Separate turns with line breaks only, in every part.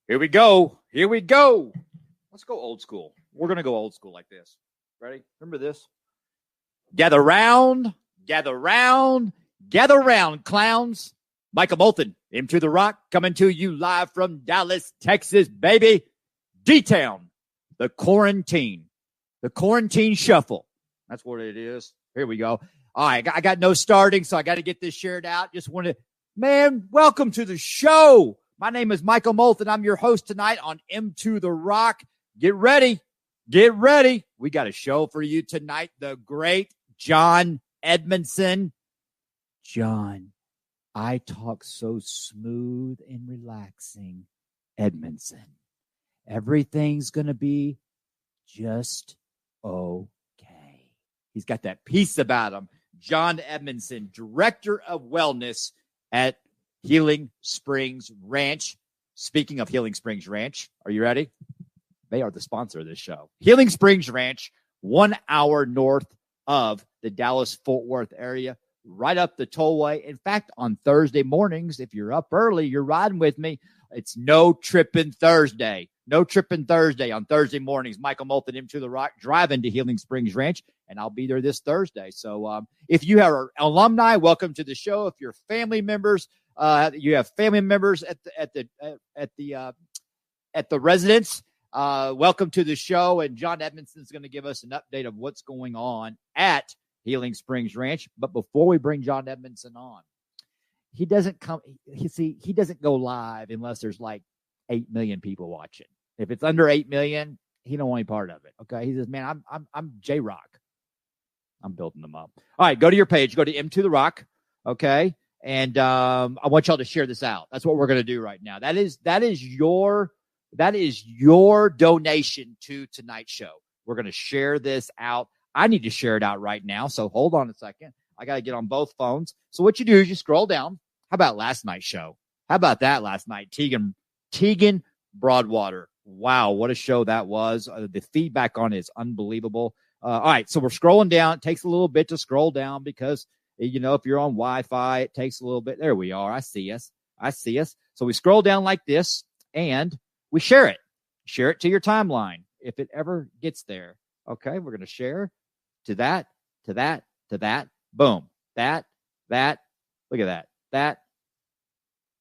Here we go. Here we go. Let's go old school. We're going to go old school like this. Ready? Remember this? Gather round, gather round, gather round, clowns. Michael Moulton, Into the Rock, coming to you live from Dallas, Texas, baby. D-Town, the quarantine shuffle. That's what it is. Here we go. All right, I got no starting, so I got to get this shared out. Just want to, man, welcome to the show. My name is Michael Moulton. I'm your host tonight on Into the Rock. Get ready. Get ready. We got a show for you tonight. The great John Edmonson. John, I talk so smooth and relaxing. Edmonson. Everything's going to be just okay. He's got that peace about him. John Edmonson, Director of Wellness at Healing Springs Ranch. Speaking of Healing Springs Ranch, are you ready? They are the sponsor of this show. Healing Springs Ranch, 1 hour north of the Dallas-Fort Worth area, right up the tollway. In fact, on Thursday mornings, if you're up early, you're riding with me, it's No Trippin' Thursday. No Trippin' Thursday on Thursday mornings. Michael Moulton, Into the Rock, driving to Healing Springs Ranch, and I'll be there this Thursday. So if you are alumni, welcome to the show. If you're family members, you have family members at the residence, welcome to the show. And John Edmonson is going to give us an update of what's going on at Healing Springs Ranch. But before we bring John Edmonson on, he doesn't go live unless there's like 8 million people watching. If it's under 8 million, he don't want any part of it. Okay. He says, man, I'm J-Rock. I'm building them up. All right. Go to your page, go to Into the Rock. Okay. And I want y'all to share this out. That's what we're going to do right now. That is your donation to tonight's show. We're going to share this out. I need to share it out right now. So hold on a second. I got to get on both phones. So what you do is you scroll down. How about last night's show? How about that last night? Tegan Broadwater. Wow, what a show that was. The feedback on it is unbelievable. All right, so we're scrolling down. It takes a little bit to scroll down because, you know, if you're on Wi-Fi, it takes a little bit. There we are. I see us. So we scroll down like this, and we share it. Share it to your timeline if it ever gets there. Okay, we're going to share to that. Boom. That. Look at that.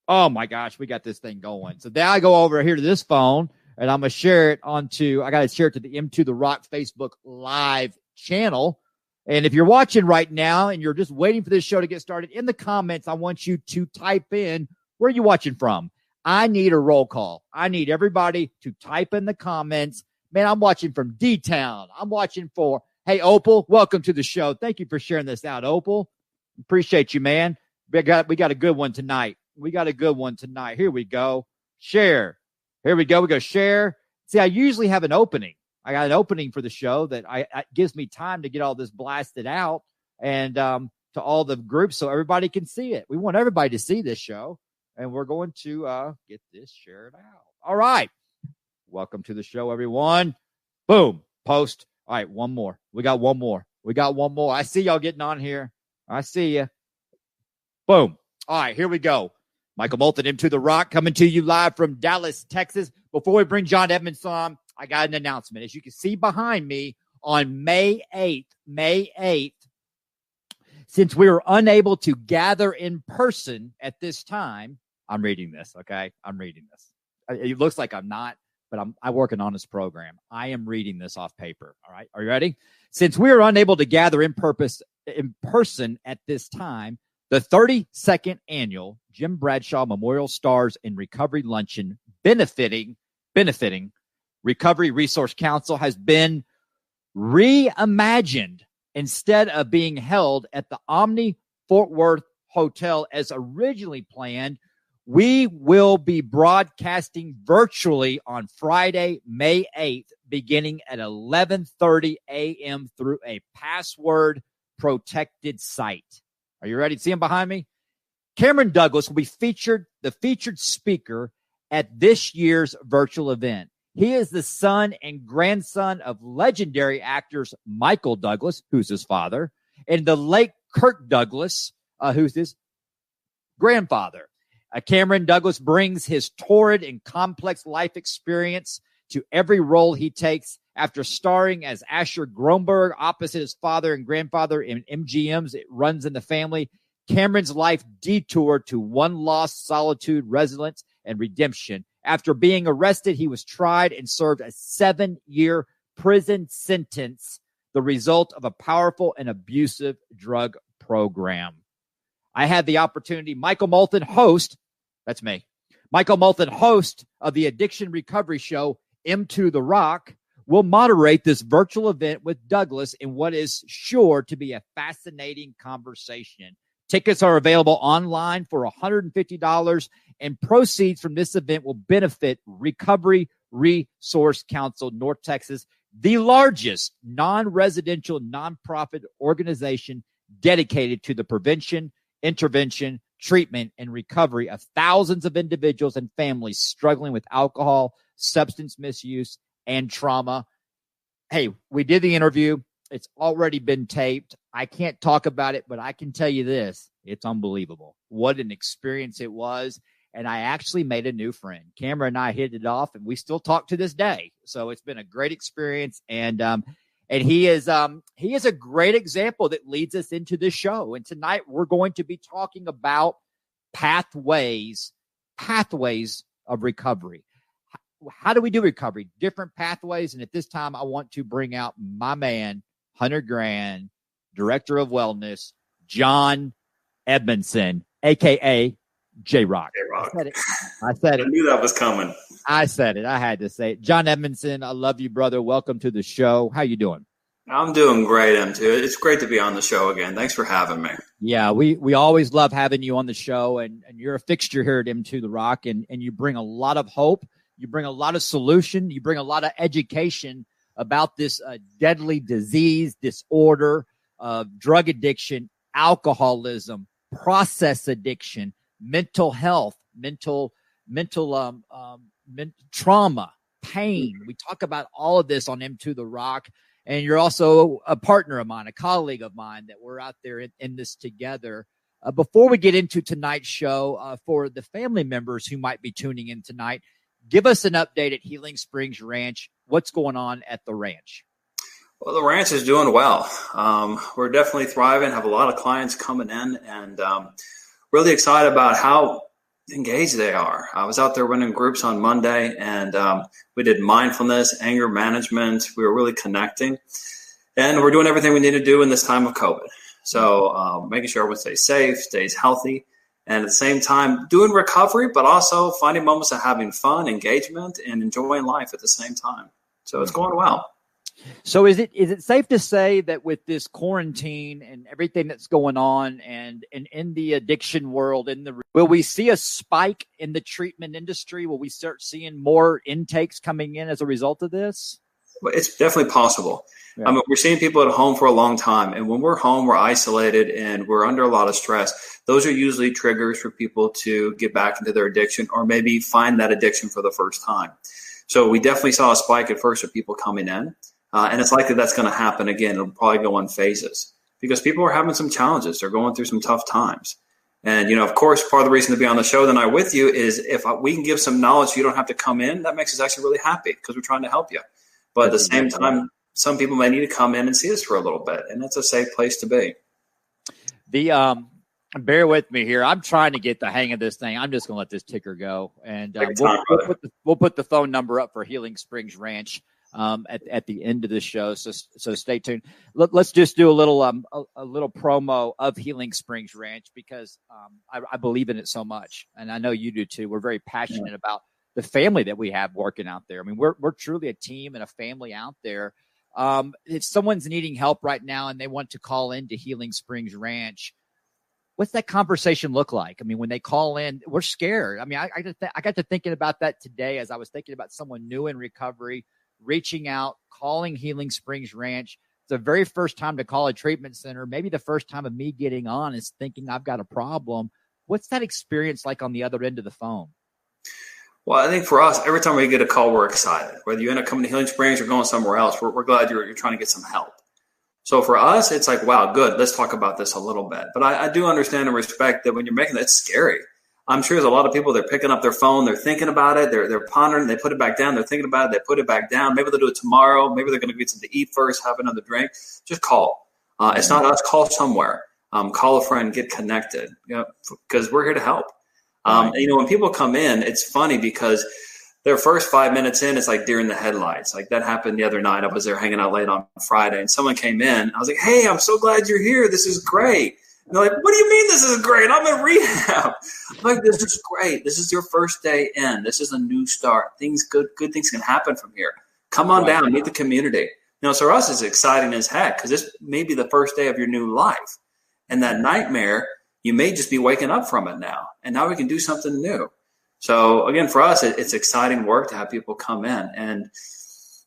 Oh, my gosh, we got this thing going. So now I go over here to this phone, and I'm going to share it I got to share it to the Into the Rock Facebook Live channel. And if you're watching right now and you're just waiting for this show to get started, in the comments, I want you to type in, where are you watching from? I need a roll call. I need everybody to type in the comments. Man, I'm watching from D-Town. I'm watching for, hey, Opal, welcome to the show. Thank you for sharing this out, Opal. Appreciate you, man. We got a good one tonight. Here we go. Share. Here we go. We go share. See, I usually have an opening. I got an opening for the show that it gives me time to get all this blasted out and to all the groups so everybody can see it. We want everybody to see this show, and we're going to get this shared out. All right. Welcome to the show, everyone. Boom. Post. All right, one more. We got one more. I see y'all getting on here. I see you. Boom. All right, here we go. Michael Moulton, Into the Rock, coming to you live from Dallas, Texas. Before we bring John Edmonson on, I got an announcement. As you can see behind me, on May 8th, since we were unable to gather in person at this time, I'm reading this, okay? It looks like I'm not, but I'm working on this program. I am reading this off paper, all right? Are you ready? Since we were unable to gather in person at this time, the 32nd annual Jim Bradshaw Memorial Stars in Recovery Luncheon benefiting Recovery Resource Council has been reimagined. Instead of being held at the Omni Fort Worth Hotel as originally planned, we will be broadcasting virtually on Friday, May 8th, beginning at 11:30 a.m. through a password-protected site. Are you ready to see him behind me? Cameron Douglas will be the featured speaker at this year's virtual event. He is the son and grandson of legendary actors Michael Douglas, who's his father, and the late Kirk Douglas, who's his grandfather. Cameron Douglas brings his torrid and complex life experience to every role he takes. After starring as Asher Gromberg opposite his father and grandfather in MGM's It Runs in the Family, Cameron's life detoured to one lost solitude, resilience, and redemption. After being arrested, he was tried and served a 7-year prison sentence, the result of a powerful and abusive drug program. I had the opportunity, Michael Moulton, host, that's me, Michael Moulton, host of the addiction recovery show, M2 The Rock, will moderate this virtual event with Douglas in what is sure to be a fascinating conversation. Tickets are available online for $150, and proceeds from this event will benefit Recovery Resource Council North Texas, the largest non-residential nonprofit organization dedicated to the prevention, intervention, treatment, and recovery of thousands of individuals and families struggling with alcohol, substance misuse, and trauma. Hey, we did the interview. It's already been taped. I can't talk about it, but I can tell you this. It's unbelievable. What an experience it was. And I actually made a new friend. Cameron and I hit it off, and we still talk to this day. So it's been a great experience. And he is a great example that leads us into this show. And tonight we're going to be talking about pathways of recovery. How do we do recovery? Different pathways. And at this time, I want to bring out my man, 100 Grand, Director of Wellness, John Edmonson, a.k.a. J-Rock.
J-Rock.
I said it.
I knew that was coming.
I said it. I had to say it. John Edmonson, I love you, brother. Welcome to the show. How you doing?
I'm doing great, M2. It's great to be on the show again. Thanks for having me.
Yeah, we always love having you on the show, and you're a fixture here at M2 The Rock, and you bring a lot of hope. You bring a lot of solution. You bring a lot of education about this deadly disease, disorder, drug addiction, alcoholism, process addiction, mental health, mental trauma, pain. We talk about all of this on M2 The Rock. And you're also a partner of mine, a colleague of mine, that we're out there in this together. Before we get into tonight's show, for the family members who might be tuning in tonight, give us an update at Healing Springs Ranch. What's going on at the ranch?
Well, the ranch is doing well. We're definitely thriving, have a lot of clients coming in, and really excited about how engaged they are. I was out there running groups on Monday, and we did mindfulness, anger management. We were really connecting, and we're doing everything we need to do in this time of COVID. So making sure everyone stays safe, stays healthy, and at the same time doing recovery, but also finding moments of having fun, engagement, and enjoying life at the same time. So it's going well.
So is it safe to say that with this quarantine and everything that's going on and in the addiction world, will we see a spike in the treatment industry? Will we start seeing more intakes coming in as a result of this?
Well, it's definitely possible. Yeah. I mean, we're seeing people at home for a long time. And when we're home, we're isolated and we're under a lot of stress. Those are usually triggers for people to get back into their addiction or maybe find that addiction for the first time. So we definitely saw a spike at first of people coming in. And it's likely that's going to happen again. It'll probably go in phases because people are having some challenges. They're going through some tough times. And, of course, part of the reason to be on the show tonight with you is if we can give some knowledge so you don't have to come in, that makes us actually really happy because we're trying to help you. But at the same time, some people may need to come in and see us for a little bit, and it's a safe place to be.
Bear with me here. I'm trying to get the hang of this thing. I'm just going to let this ticker go. And we'll put the phone number up for Healing Springs Ranch at the end of the show. So stay tuned. Let's just do a little promo of Healing Springs Ranch because I believe in it so much, and I know you do too. We're very passionate about the family that we have working out there. I mean, we're truly a team and a family out there. If someone's needing help right now and they want to call into Healing Springs Ranch, what's that conversation look like? I mean, when they call in, we're scared. I mean, I got to thinking about that today as I was thinking about someone new in recovery, reaching out, calling Healing Springs Ranch. It's the very first time to call a treatment center, maybe the first time of me getting on is thinking I've got a problem. What's that experience like on the other end of the phone?
Well, I think for us, every time we get a call, we're excited. Whether you end up coming to Healing Springs or going somewhere else, we're glad you're trying to get some help. So for us, it's like, wow, good. Let's talk about this a little bit. But I do understand and respect that when you're making that, it's scary. I'm sure there's a lot of people, they're picking up their phone, they're thinking about it, they're pondering, they put it back down, they're thinking about it, they put it back down. Maybe they'll do it tomorrow. Maybe they're going to get something to eat first, have another drink. Just call. It's not us. Call somewhere. Call a friend, get connected, because we're here to help. And, when people come in, it's funny because their first 5 minutes in, it's like deer in the headlights. Like that happened the other night. I was there hanging out late on Friday, and someone came in. I was like, "Hey, I'm so glad you're here. This is great." And they're like, "What do you mean this is great? I'm in rehab." I'm like, "This is great. This is your first day in. This is a new start. Good things can happen from here. Come on down, meet the community." So for us, it's exciting as heck because this may be the first day of your new life. And that nightmare, you may just be waking up from it now. And now we can do something new. So again, for us, it's exciting work to have people come in. And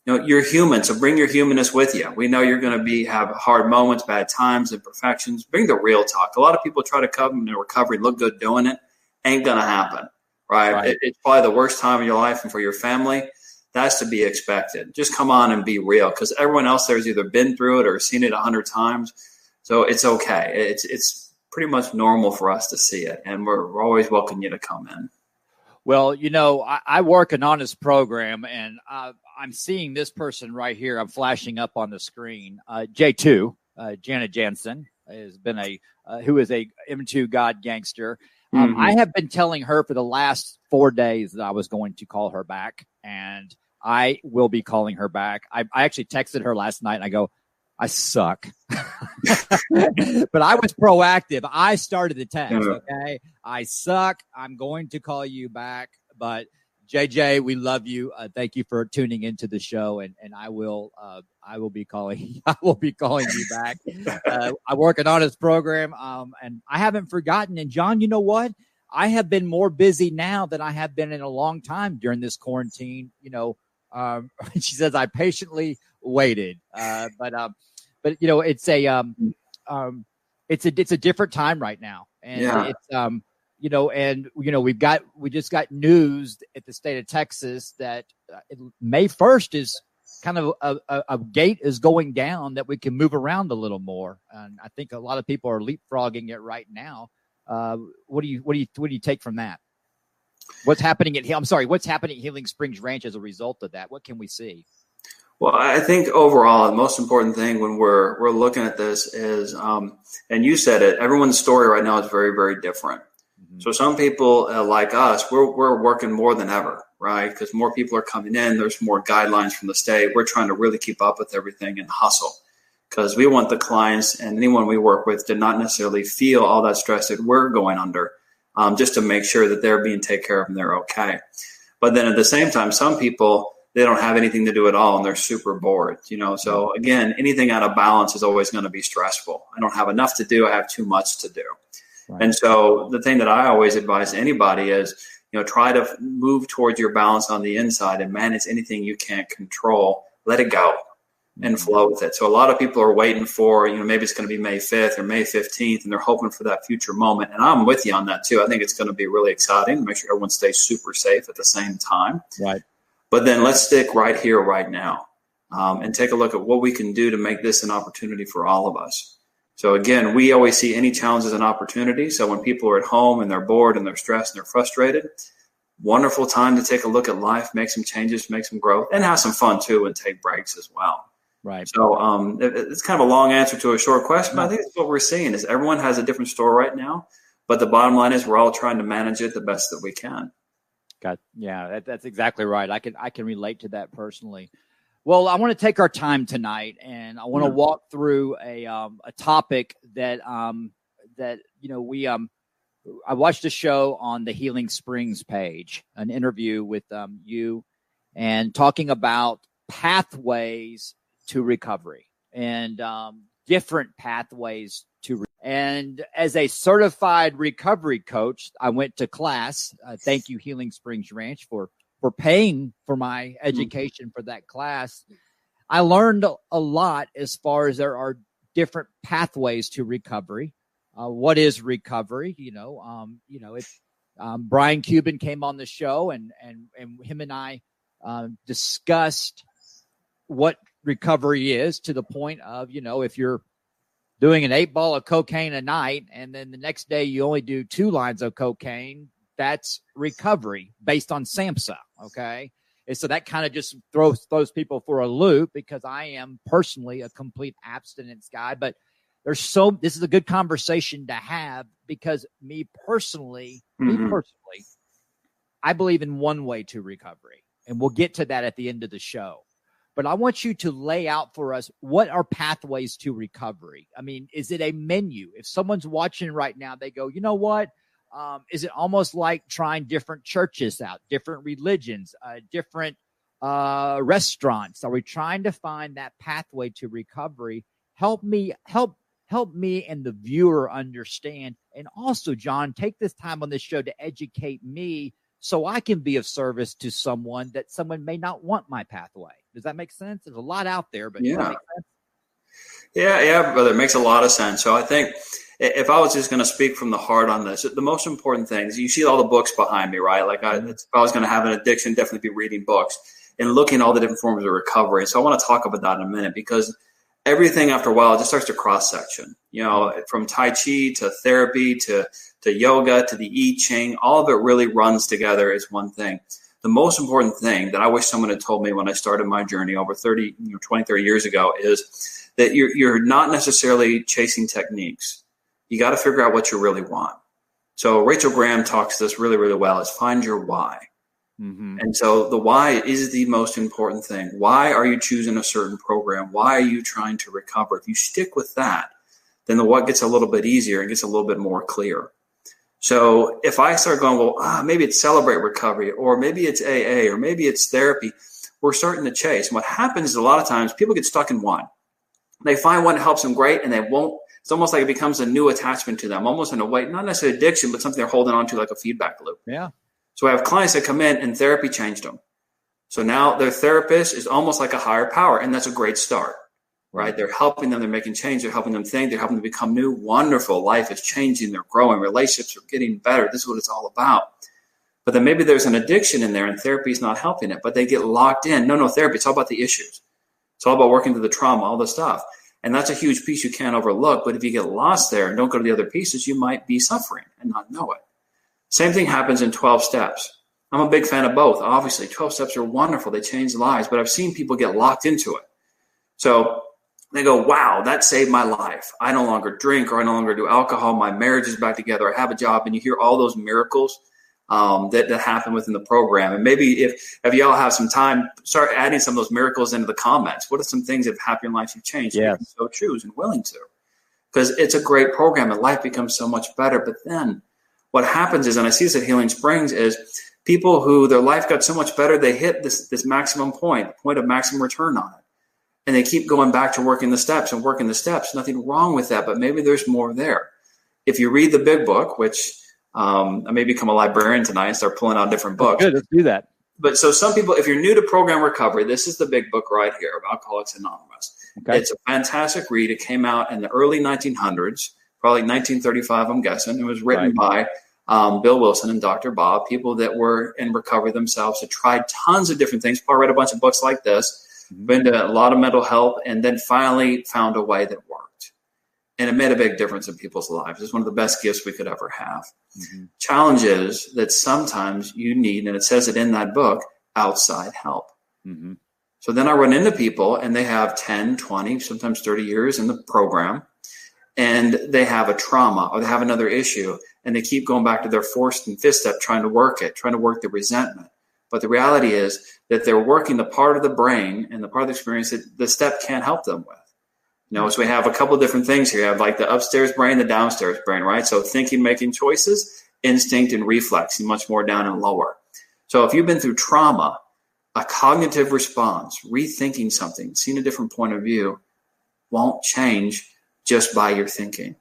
you're human, so bring your humanness with you. We know you're going to have hard moments, bad times, imperfections. Bring the real talk. A lot of people try to come in recovery, look good doing it. Ain't going to happen, right? It's probably the worst time of your life, and for your family, that's to be expected. Just come on and be real, because everyone else there has either been through it or seen it 100 times. So it's okay. It's pretty much normal for us to see it, and we're always welcoming you to come in.
Well, I work an honest program, and I'm seeing this person right here. I'm flashing up on the screen. J2, Janet Jansen, who is a M2 God gangster. I have been telling her for the last 4 days that I was going to call her back, and I will be calling her back. I actually texted her last night, and I go, "I suck." But I was proactive. I started the text, okay? "I suck. I'm going to call you back." But JJ, we love you. Thank you for tuning into the show, and I will be calling you back. I work an honest program, and I haven't forgotten. And John, you know what? I have been more busy now than I have been in a long time during this quarantine. She says I patiently waited, but it's a different time right now, and we just got news at the state of Texas that May 1st is kind of a gate is going down that we can move around a little more, and I think a lot of people are leapfrogging it right now. What do you take from that? What's happening at Healing Springs Ranch as a result of that? What can we see?
Well, I think overall, the most important thing when we're looking at this is, and you said it, everyone's story right now is very, very different. Mm-hmm. So some people like us, we're working more than ever, right? Because more people are coming in. There's more guidelines from the state. We're trying to really keep up with everything and hustle, because we want the clients and anyone we work with to not necessarily feel all that stress that we're going under, just to make sure that they're being taken care of and they're okay. But then at the same time, some people, they don't have anything to do at all and they're super bored, So again, anything out of balance is always going to be stressful. I don't have enough to do. I have too much to do. Right. And so the thing that I always advise anybody is, try to move towards your balance on the inside and manage anything you can't control. Let it go and flow with it. So a lot of people are waiting for, maybe it's going to be May 5th or May 15th, and they're hoping for that future moment. And I'm with you on that too. I think it's going to be really exciting. Make sure everyone stays super safe at the same time.
Right.
But then let's stick right here, right now, and take a look at what we can do to make this an opportunity for all of us. So again, we always see any challenge as an opportunity. So when people are at home and they're bored and they're stressed and they're frustrated, wonderful time to take a look at life, make some changes, make some growth, and have some fun too, and take breaks as well.
Right.
So it's kind of a long answer to a short question, but I think that's what we're seeing is everyone has a different story right now. But the bottom line is we're all trying to manage it the best that we can.
That's exactly right. I can relate to that personally. Well, I want to take our time tonight, and I want to walk through a topic that I watched a show on the Healing Springs page, an interview with you, and talking about pathways to recovery and different pathways to. And as a certified recovery coach, I went to class. Thank you, Healing Springs Ranch, for paying for my education for that class. I learned a lot as far as there are different pathways to recovery. What is recovery? Brian Cuban came on the show, and him and I discussed what recovery is, to the point of, if you're doing an 8 ball of cocaine a night and then the next day you only do 2 lines of cocaine, that's recovery based on SAMHSA. Okay. And so that kind of just throws people for a loop, because I am personally a complete abstinence guy. But this is a good conversation to have, because me personally, I believe in one way to recovery, and we'll get to that at the end of the show. But I want you to lay out for us, what are pathways to recovery? I mean, is it a menu? If someone's watching right now, they go, you know what? Is it almost like trying different churches out, different religions, different restaurants? Are we trying to find that pathway to recovery? Help me and the viewer understand. And also, John, take this time on this show to educate me, so I can be of service to someone that someone may not want my pathway. Does that make sense? There's a lot out there, but does that make sense?
Yeah, brother, it makes a lot of sense. So I think if I was just going to speak from the heart on this, the most important things, you see all the books behind me, right? Like if I was going to have an addiction, definitely be reading books and looking at all the different forms of recovery. So I want to talk about that in a minute, because everything after a while it just starts to cross section, from Tai Chi to therapy to yoga to the I Ching. All of it really runs together as one thing. The most important thing that I wish someone had told me when I started my journey over 30 years ago is that you're not necessarily chasing techniques. You got to figure out what you really want. So Rachel Graham talks this really, really well, is find your why. Mm-hmm. And so the why is the most important thing. Why are you choosing a certain program? Why are you trying to recover? If you stick with that, then the what gets a little bit easier and gets a little bit more clear. So if I start going, maybe it's Celebrate Recovery, or maybe it's AA, or maybe it's therapy, we're starting to chase. And what happens is a lot of times people get stuck in one. They find one that helps them great, and they won't. It's almost like it becomes a new attachment to them, almost in a way, not necessarily addiction, but something they're holding on to, like a feedback loop.
Yeah.
So I have clients that come in and therapy changed them. So now their therapist is almost like a higher power, and that's a great start, right? They're helping them. They're making change. They're helping them think. They're helping them become new. Wonderful. Life is changing. They're growing. Relationships are getting better. This is what it's all about. But then maybe there's an addiction in there, and therapy is not helping it, but they get locked in. No, therapy. It's all about the issues. It's all about working through the trauma, all the stuff. And that's a huge piece you can't overlook. But if you get lost there and don't go to the other pieces, you might be suffering and not know it. Same thing happens in 12 steps. I'm a big fan of both. Obviously, 12 steps are wonderful. They change lives, but I've seen people get locked into it. So they go, wow, that saved my life. I no longer drink, or I no longer do alcohol. My marriage is back together. I have a job. And you hear all those miracles that happen within the program. And maybe if y'all have some time, start adding some of those miracles into the comments. What are some things that have happened in life you've changed?
Yes.
You can so choose and willing to. Because it's a great program and life becomes so much better. But then what happens is, and I see this at Healing Springs, is people who their life got so much better, they hit this maximum point of maximum return on it. And they keep going back to working the steps and working the steps. Nothing wrong with that, but maybe there's more there. If you read the big book, which I may become a librarian tonight and start pulling out different books.
Good, let's do that.
But so some people, if you're new to program recovery, this is the big book right here of Alcoholics Anonymous. Okay. It's a fantastic read. It came out in the early 1900s, probably 1935, I'm guessing. It was written by Bill Wilson and Dr. Bob, people that were in recovery themselves, had tried tons of different things. Paul read a bunch of books like this, been to a lot of mental health, and then finally found a way that worked. And it made a big difference in people's lives. It's one of the best gifts we could ever have. Mm-hmm. Challenge is that sometimes you need, and it says it in that book, outside help. Mm-hmm. So then I run into people and they have 10, 20, sometimes 30 years in the program, and they have a trauma or they have another issue, and they keep going back to their fourth and fifth step, trying to work the resentment. But the reality is that they're working the part of the brain and the part of the experience that the step can't help them with. So we have a couple of different things here. You have like the upstairs brain, the downstairs brain, right? So thinking, making choices, instinct, and reflex, and much more down and lower. So if you've been through trauma, a cognitive response, rethinking something, seeing a different point of view, won't change just by your thinking.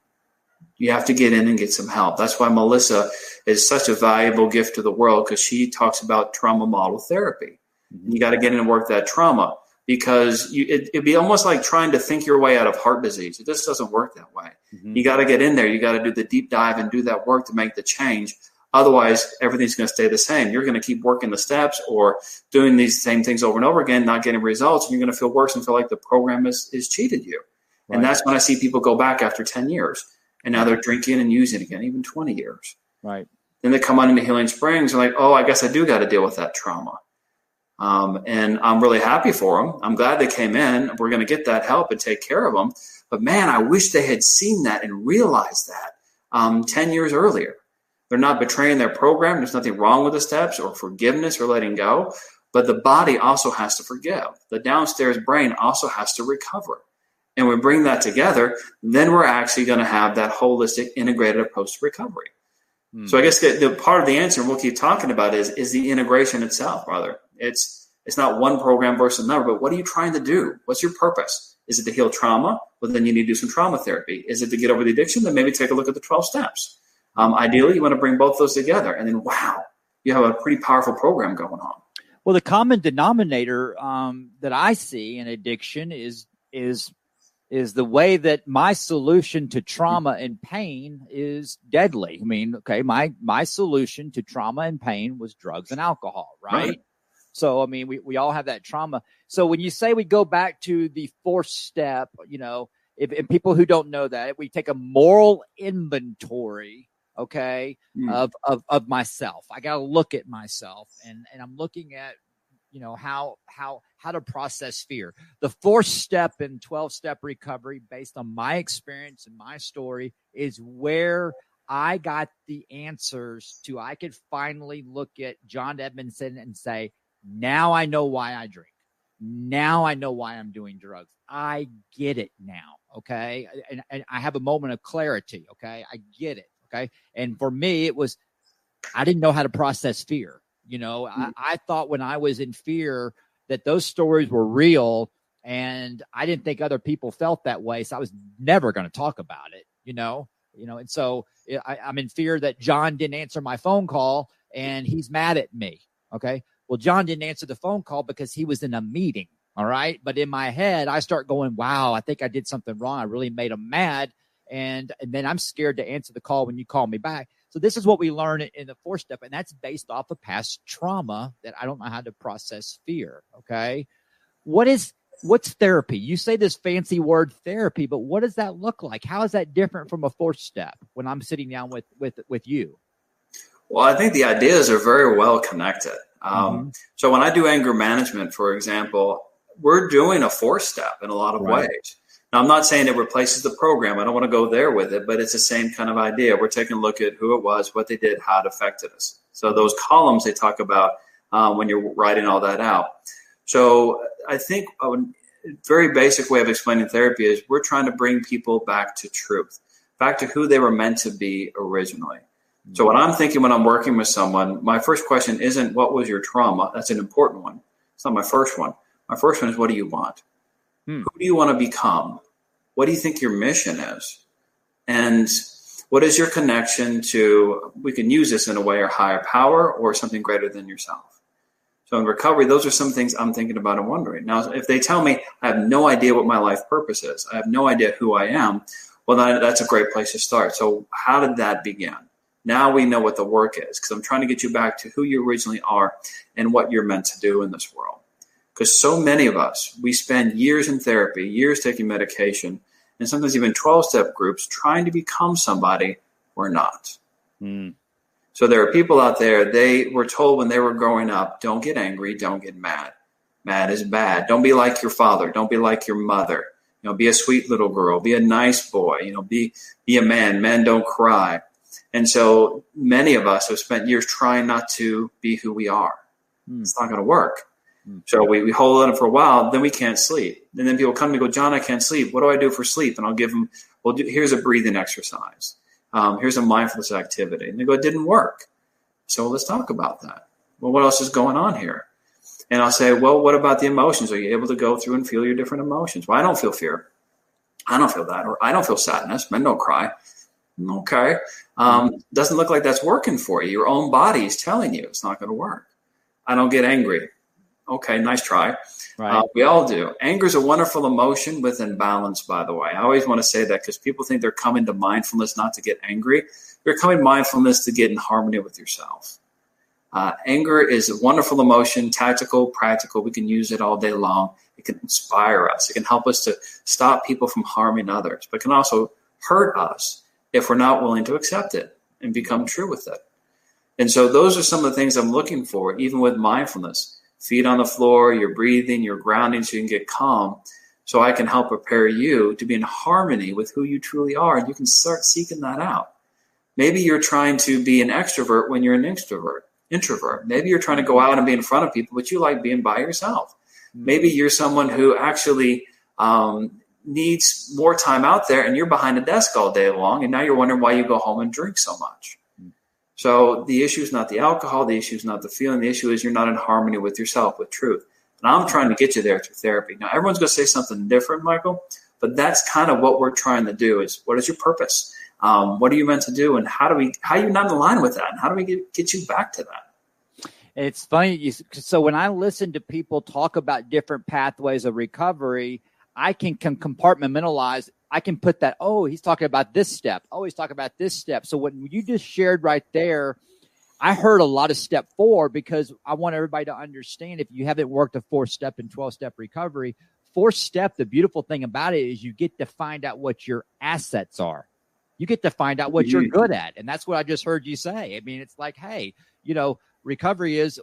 You have to get in and get some help. That's why Melissa is such a valuable gift to the world, because she talks about trauma model therapy. Mm-hmm. You got to get in and work that trauma. Because it'd be almost like trying to think your way out of heart disease. It just doesn't work that way. Mm-hmm. You got to get in there. You got to do the deep dive and do that work to make the change. Otherwise, everything's going to stay the same. You're going to keep working the steps or doing these same things over and over again, not getting results, and you're going to feel worse and feel like the program is cheated you. Right. And that's when I see people go back after 10 years, and now they're drinking and using again, even 20 years.
Right.
Then they come on into Healing Springs and like, oh, I guess I do got to deal with that trauma. And I'm really happy for them. I'm glad they came in. We're going to get that help and take care of them. But man, I wish they had seen that and realized that 10 years earlier. They're not betraying their program. There's nothing wrong with the steps or forgiveness or letting go. But the body also has to forgive. The downstairs brain also has to recover. And we bring that together, then we're actually going to have that holistic integrated approach to recovery. So I guess the part of the answer, and we'll keep talking about, is the integration itself, brother. It's not one program versus another, but what are you trying to do? What's your purpose? Is it to heal trauma? Well, then you need to do some trauma therapy. Is it to get over the addiction? Then maybe take a look at the 12 steps. Ideally, you want to bring both those together. And then, wow, you have a pretty powerful program going on.
Well, the common denominator that I see in addiction is the way that my solution to trauma and pain is deadly. I mean, okay, my solution to trauma and pain was drugs and alcohol, right? So, I mean, we all have that trauma. So when you say we go back to the fourth step, you know, if people who don't know that, we take a moral inventory, okay, of myself. I got to look at myself, and I'm looking at, you know, how to process fear. The fourth step in 12-step recovery, based on my experience and my story, is where I got the answers to. I could finally look at John Edmonson and say, now I know why I drink. Now I know why I'm doing drugs. I get it now. Okay. And I have a moment of clarity. Okay. I get it. Okay. And for me, it was, I didn't know how to process fear. You know, I thought when I was in fear that those stories were real, and I didn't think other people felt that way. So I was never going to talk about it, you know, and so I'm in fear that John didn't answer my phone call and he's mad at me. Okay. Well, John didn't answer the phone call because he was in a meeting. All right. But in my head, I start going, wow, I think I did something wrong. I really made him mad. And then I'm scared to answer the call when you call me back. So this is what we learn in the fourth step. And that's based off of past trauma, that I don't know how to process fear. Okay. What's therapy? You say this fancy word therapy, but what does that look like? How is that different from a fourth step when I'm sitting down with you?
Well, I think the ideas are very well connected. So when I do anger management, for example, we're doing a fourth step in a lot of ways. Now, I'm not saying it replaces the program. I don't want to go there with it, but it's the same kind of idea. We're taking a look at who it was, what they did, how it affected us. So those columns they talk about when you're writing all that out. So I think a very basic way of explaining therapy is we're trying to bring people back to truth, back to who they were meant to be originally. So what I'm thinking when I'm working with someone, my first question isn't what was your trauma? That's an important one. It's not my first one. My first one is, what do you want? Who do you want to become? What do you think your mission is? And what is your connection to, we can use this in a way, a higher power or something greater than yourself? So in recovery, those are some things I'm thinking about and wondering. Now, if they tell me I have no idea what my life purpose is, I have no idea who I am, well, that's a great place to start. So how did that begin? Now we know what the work is, because I'm trying to get you back to who you originally are and what you're meant to do in this world. Because so many of us, we spend years in therapy, years taking medication, and sometimes even 12-step groups trying to become somebody we're not. So there are people out there, they were told when they were growing up, don't get angry, don't get mad. Mad is bad. Don't be like your father. Don't be like your mother. You know, be a sweet little girl. Be a nice boy. You know, be a man. Men don't cry. And so many of us have spent years trying not to be who we are. It's not going to work. So we hold on for a while, then we can't sleep. And then people come to me and go, John, I can't sleep. What do I do for sleep? And I'll give them, here's a breathing exercise. Here's a mindfulness activity. And they go, it didn't work. So let's talk about that. Well, what else is going on here? And I'll say, well, what about the emotions? Are you able to go through and feel your different emotions? Well, I don't feel fear. I don't feel that. Or I don't feel sadness. Men don't cry. Okay. Doesn't look like that's working for you. Your own body is telling you it's not going to work. I don't get angry. Okay, nice try. Right. We all do. Anger is a wonderful emotion within balance, by the way. I always want to say that because people think they're coming to mindfulness not to get angry. You're coming to mindfulness to get in harmony with yourself. Anger is a wonderful emotion, tactical, practical. We can use it all day long. It can inspire us. It can help us to stop people from harming others, but can also hurt us if we're not willing to accept it and become true with it. And so those are some of the things I'm looking for, even with mindfulness. Feet on the floor, you're breathing, you're grounding so you can get calm. So I can help prepare you to be in harmony with who you truly are. And you can start seeking that out. Maybe you're trying to be an extrovert when you're an introvert. Maybe you're trying to go out and be in front of people, but you like being by yourself. Maybe you're someone who actually needs more time out there and you're behind a desk all day long. And now you're wondering why you go home and drink so much. So the issue is not the alcohol. The issue is not the feeling. The issue is you're not in harmony with yourself, with truth. And I'm trying to get you there through therapy. Now, everyone's going to say something different, Michael, but that's kind of what we're trying to do is what is your purpose? What are you meant to do? And how are you not in line with that? And how do we get you back to that?
It's funny. So when I listen to people talk about different pathways of recovery, I can compartmentalize. I can put that, he's talking about this step. He's talking about this step. So what you just shared right there, I heard a lot of step 4 because I want everybody to understand if you haven't worked a 4-step and 12-step recovery, 4-step, the beautiful thing about it is you get to find out what your assets are. You get to find out what you're good at. And that's what I just heard you say. I mean, it's like, hey, recovery is,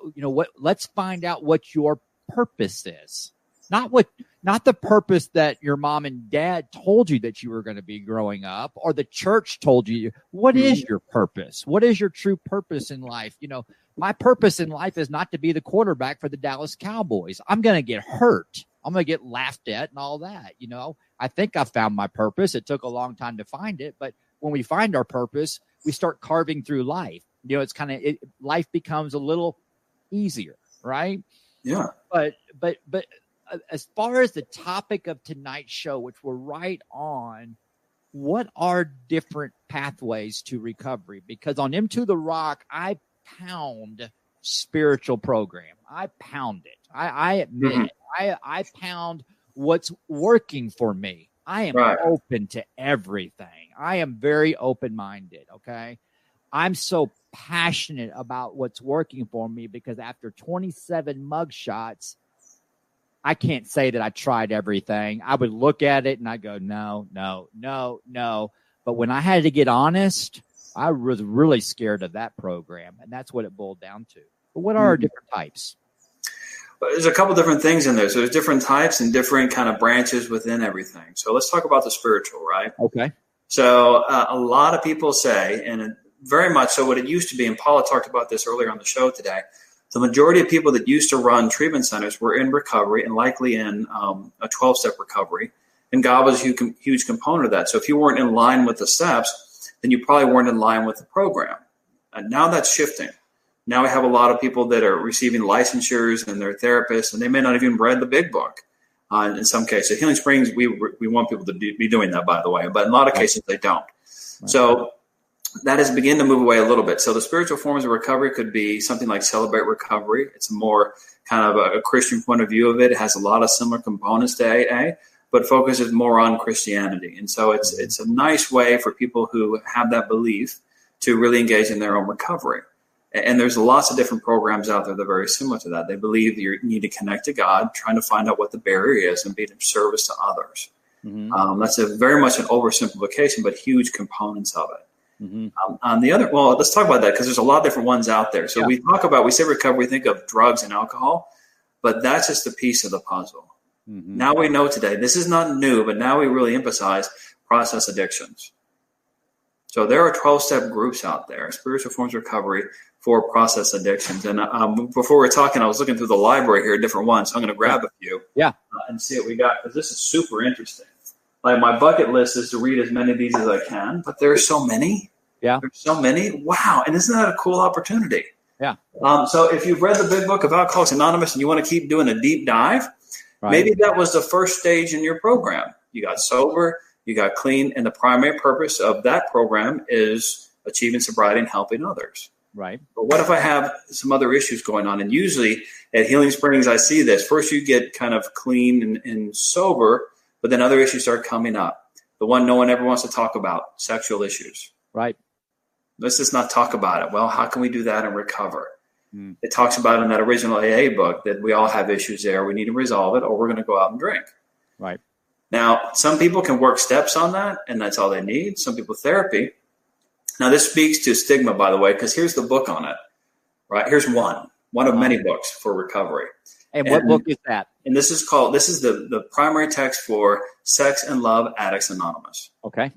let's find out what your purpose is. Not the purpose that your mom and dad told you that you were going to be growing up or the church told you. What is your purpose? What is your true purpose in life? My purpose in life is not to be the quarterback for the Dallas Cowboys. I'm going to get hurt. I'm going to get laughed at and all that. I think I found my purpose. It took a long time to find it. But when we find our purpose, we start carving through life. It's life becomes a little easier, right?
Yeah.
But as far as the topic of tonight's show, which we're right on, what are different pathways to recovery? Because on Into the Rock, I pound spiritual program. I pound it. I admit it. I pound what's working for me. I am open to everything. I am very open-minded, okay? I'm so passionate about what's working for me because after 27 mugshots, I can't say that I tried everything. I would look at it and I go, no. But when I had to get honest, I was really scared of that program. And that's what it boiled down to. But what are our different types?
Well, there's a couple different things in there. So there's different types and different kind of branches within everything. So let's talk about the spiritual, right?
Okay.
So a lot of people say, and very much so what it used to be, and Paula talked about this earlier on the show today, the majority of people that used to run treatment centers were in recovery and likely in a 12-step recovery. And God was a huge component of that. So if you weren't in line with the steps, then you probably weren't in line with the program. And now that's shifting. Now we have a lot of people that are receiving licensures and they're therapists, and they may not even read the big book. In some cases, Healing Springs, we want people to be doing that, by the way. But in a lot of cases, they don't. Right. So that has begun to move away a little bit. So the spiritual forms of recovery could be something like Celebrate Recovery. It's more kind of a Christian point of view of it. It has a lot of similar components to AA, but focuses more on Christianity. And so it's a nice way for people who have that belief to really engage in their own recovery. And there's lots of different programs out there that are very similar to that. They believe you need to connect to God, trying to find out what the barrier is and be of service to others. Mm-hmm. That's very much an oversimplification, but huge components of it. Mm-hmm. On the other, let's talk about that because there's a lot of different ones out there. So we say recovery, we think of drugs and alcohol, but that's just a piece of the puzzle. Mm-hmm. Now we know today, this is not new, but now we really emphasize process addictions. So there are 12-step groups out there, spiritual forms of recovery for process addictions. And before we're talking, I was looking through the library here, different ones. So I'm going to grab a few and see what we got because this is super interesting. Like my bucket list is to read as many of these as I can, but there's so many. Yeah. There's so many. Wow. And isn't that a cool opportunity? Yeah. So if you've read the big book of Alcoholics Anonymous and you want to keep doing a deep dive, maybe that was the first stage in your program. You got sober, you got clean, and the primary purpose of that program is achieving sobriety and helping others. Right. But what if I have some other issues going on? And usually at Healing Springs, I see this. First, you get kind of clean and sober, but then other issues start coming up. The one no one ever wants to talk about, sexual issues. Right. Let's just not talk about it. Well, how can we do that and recover? It talks about in that original AA book that we all have issues there. We need to resolve it or we're going to go out and drink. Right. Now, some people can work steps on that, and that's all they need. Some people therapy. Now, this speaks to stigma, by the way, because here's the book on it, right? Here's one of many books for recovery.
And what book is that?
And this is the primary text for Sex and Love Addicts Anonymous.
Okay.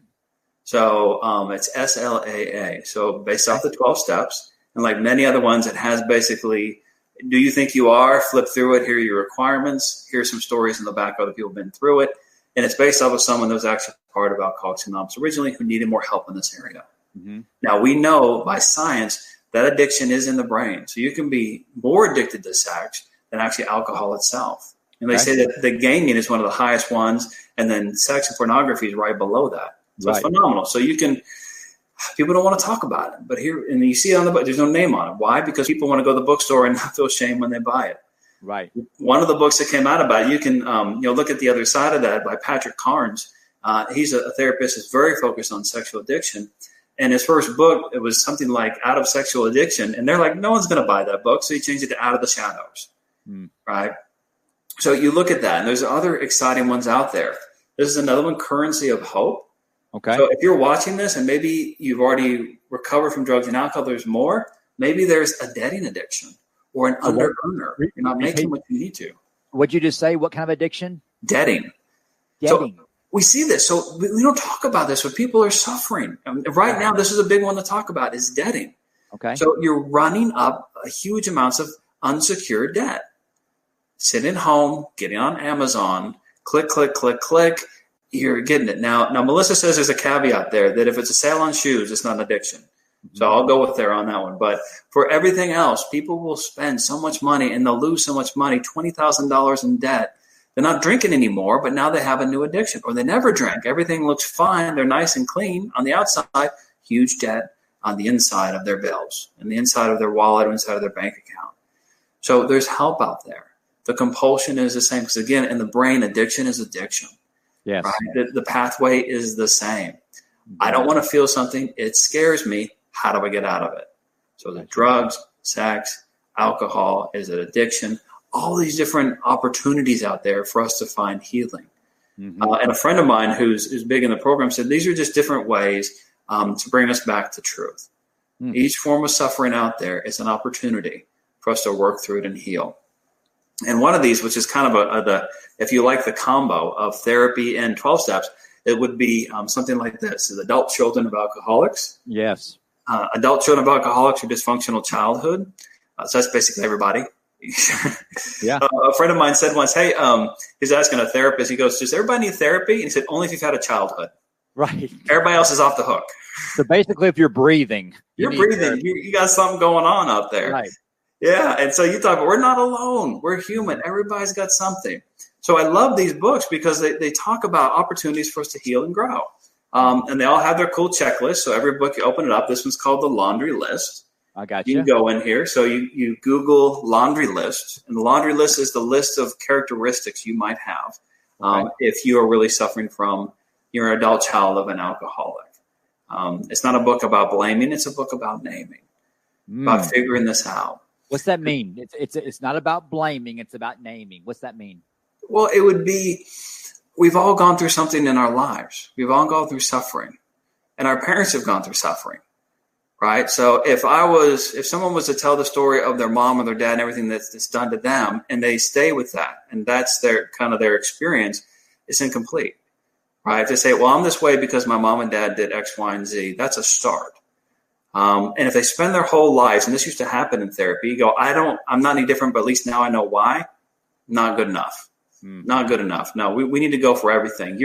So it's SLAA. So based off the 12 steps, and like many other ones, it has basically, do you think you are? Flip through it. Here are your requirements. Here's some stories in the back. Other people have been through it. And it's based off of someone that was actually part of Alcoholics Anonymous originally who needed more help in this area. Mm-hmm. Now, we know by science that addiction is in the brain. So you can be more addicted to sex than actually alcohol itself. And they say that the gaming is one of the highest ones, and then sex and pornography is right below that. So it's phenomenal. So people don't want to talk about it. But here, and you see it on the book, there's no name on it. Why? Because people want to go to the bookstore and not feel shame when they buy it.
Right.
One of the books that came out about it, you can look at the other side of that by Patrick Carnes. He's a therapist that's very focused on sexual addiction. And his first book, it was something like Out of Sexual Addiction. And they're like, no one's going to buy that book. So he changed it to Out of the Shadows. Right. So you look at that, and there's other exciting ones out there. This is another one, Currency of Hope.
Okay.
So if you're watching this and maybe you've already recovered from drugs and alcohol, there's more. Maybe there's a debting addiction or an under-earner. You're not making what you need to.
What'd you just say? What kind of addiction?
Debting. So we see this. So we don't talk about this when people are suffering. Right now, this is a big one to talk about is debting.
Okay.
So you're running up huge amounts of unsecured debt. Sitting home, getting on Amazon, click, click, click, click. You're getting it. Now, Melissa says there's a caveat there that if it's a sale on shoes, it's not an addiction. So I'll go with her on that one. But for everything else, people will spend so much money and they'll lose so much money, $20,000 in debt. They're not drinking anymore, but now they have a new addiction. Or they never drank. Everything looks fine. They're nice and clean on the outside. Huge debt on the inside of their bills, and the inside of their wallet, or inside of their bank account. So there's help out there. The compulsion is the same. Because again, in the brain, addiction is addiction.
Yes.
Right? The pathway is the same. I don't want to feel something. It scares me. How do I get out of it? So the drugs, sex, alcohol, is it addiction? All these different opportunities out there for us to find healing. And a friend of mine who's big in the program said these are just different ways to bring us back to truth. Each form of suffering out there is an opportunity for us to work through it and heal. And one of these, which is kind of if you like the combo of therapy and 12 steps, it would be something like this: is adult children of alcoholics.
Yes.
Adult children of alcoholics or dysfunctional childhood. So that's basically everybody.
Yeah.
A friend of mine said once, hey, he's asking a therapist, he goes, does everybody need therapy? And he said, only if you've had a childhood.
Right.
Everybody else is off the hook.
So basically, if you're breathing.
You're breathing. You got something going on out there.
Right.
Yeah. And so you thought, but we're not alone. We're human. Everybody's got something. So I love these books because they talk about opportunities for us to heal and grow. And they all have their cool checklists. So every book, you open it up. This one's called The Laundry List.
I got you.
You can go in here. So you Google laundry list. And the laundry list is the list of characteristics you might have if you are really suffering from you're an adult child of an alcoholic. It's not a book about blaming. It's a book about naming, about figuring this out.
What's that mean? It's not about blaming. It's about naming. What's that mean? Well,
it would be, we've all gone through something in our lives. We've all gone through suffering, and our parents have gone through suffering, right? So if someone was to tell the story of their mom or their dad and everything that's done to them, and they stay with that, and that's their experience, it's incomplete, right? If they say, well, I'm this way because my mom and dad did X, Y, and Z, that's a start. And if they spend their whole lives, and this used to happen in therapy, you go, I'm not any different, but at least now I know why. Not good enough. Not good enough. No, we need to go for everything.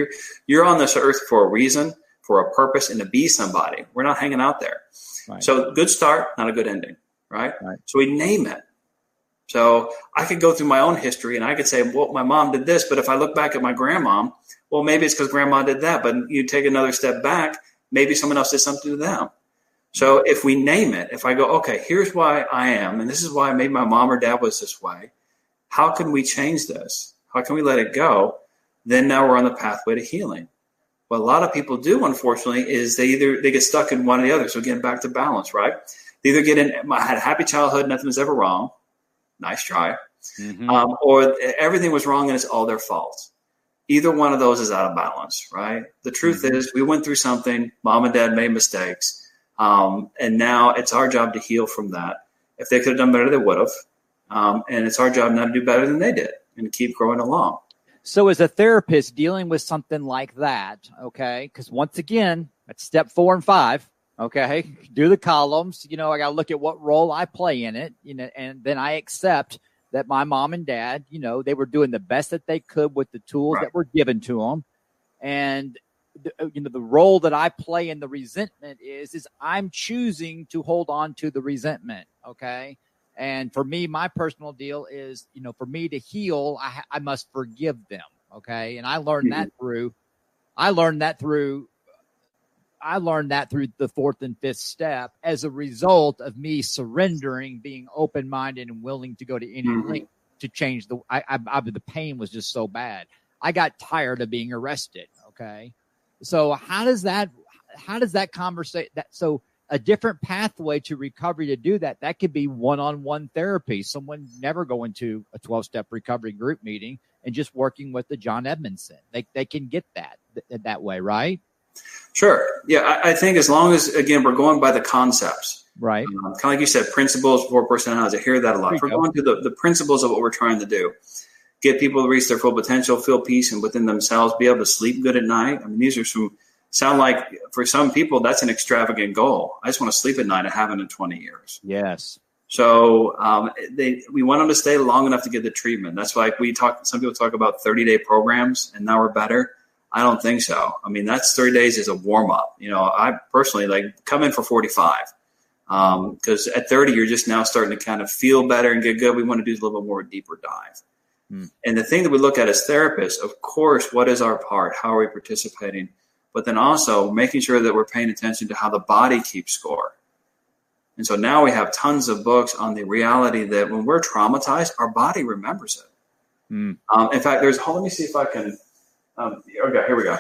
You're on this earth for a reason, for a purpose, and to be somebody. We're not hanging out there. Right. So good start, not a good ending, right? So we name it. So I could go through my own history and I could say, well, my mom did this, but if I look back at my grandmom, well, maybe it's because grandma did that. But you take another step back, maybe someone else did something to them. So if we name it, if I go, okay, here's why I am, and this is why maybe my mom or dad was this way, how can we change this? How can we let it go? Then now we're on the pathway to healing. What a lot of people do, unfortunately, is they get stuck in one or the other. So again, back to balance, right? They either get in, I had a happy childhood, nothing was ever wrong. Nice try. Or everything was wrong and it's all their fault. Either one of those is out of balance, right? The truth is we went through something. Mom and dad made mistakes. And now it's our job to heal from that. If they could have done better, they would have. And it's our job now to do better than they did and keep growing along.
So as a therapist dealing with something like that, okay, because once again, that's step 4 and 5, okay, do the columns. I got to look at what role I play in it, and then I accept that my mom and dad, they were doing the best that they could with the tools that were given to them. And, the role that I play in the resentment is I'm choosing to hold on to the resentment, okay? And for me, my personal deal is, for me to heal, I must forgive them. Okay. And I learned that through the 4th and 5th step as a result of me surrendering, being open-minded and willing to go to any length to change the pain was just so bad. I got tired of being arrested. Okay. So how does that conversation so a different pathway to recovery to do that could be one-on-one therapy. Someone never going to a 12-step recovery group meeting and just working with the John Edmonson. They can get that way, right?
Sure. Yeah. I think as long as, again, we're going by the concepts,
right?
Kind of like you said, principles for personalities. I hear that a lot. We're going to the principles of what we're trying to do. Get people to reach their full potential, feel peace and within themselves, be able to sleep good at night. I mean, these are sound like for some people, that's an extravagant goal. I just want to sleep at night. I haven't in 20 years.
Yes.
So we want them to stay long enough to get the treatment. That's why some people talk about 30-day programs and now we're better. I don't think so. I mean, that's 30 days is a warm up. I personally come in for 45 because at 30, you're just now starting to kind of feel better and get good. We want to do a little bit more deeper dive. And the thing that we look at as therapists, of course, what is our part? How are we participating? But then also making sure that we're paying attention to how the body keeps score. And so now we have tons of books on the reality that when we're traumatized, our body remembers it. In fact, let me see if I can. Okay, here we go.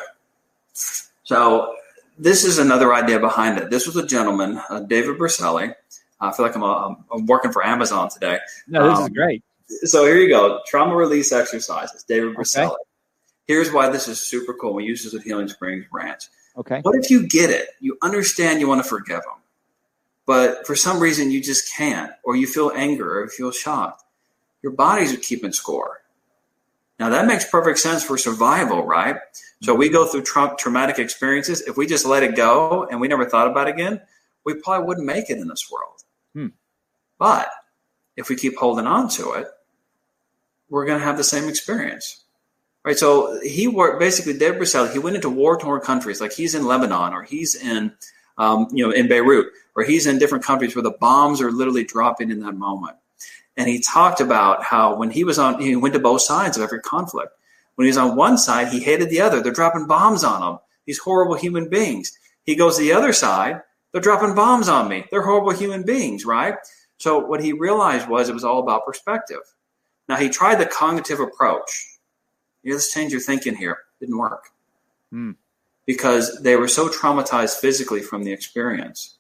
So this is another idea behind it. This was a gentleman, David Berselli. I feel like I'm working for Amazon today.
No, this is great.
So here you go. Trauma release exercises, David Berselli. Here's why this is super cool. We use this at Healing Springs Ranch.
Okay.
What if you get it? You understand you want to forgive them, but for some reason you just can't, or you feel anger, or you feel shocked. Your body's keeping score. Now that makes perfect sense for survival, right? So we go through traumatic experiences. If we just let it go and we never thought about it again, we probably wouldn't make it in this world. But if we keep holding on to it, we're going to have the same experience. Right, so he worked basically. David Berselli, he went into war-torn countries, like he's in Lebanon, or he's in, in Beirut, or he's in different countries where the bombs are literally dropping in that moment. And he talked about how when he went to both sides of every conflict. When he was on one side, he hated the other. They're dropping bombs on him. These horrible human beings. He goes to the other side. They're dropping bombs on me. They're horrible human beings, right? So what he realized was it was all about perspective. Now he tried the cognitive approach. Let's change your thinking here. Didn't work. Because they were so traumatized physically from the experience,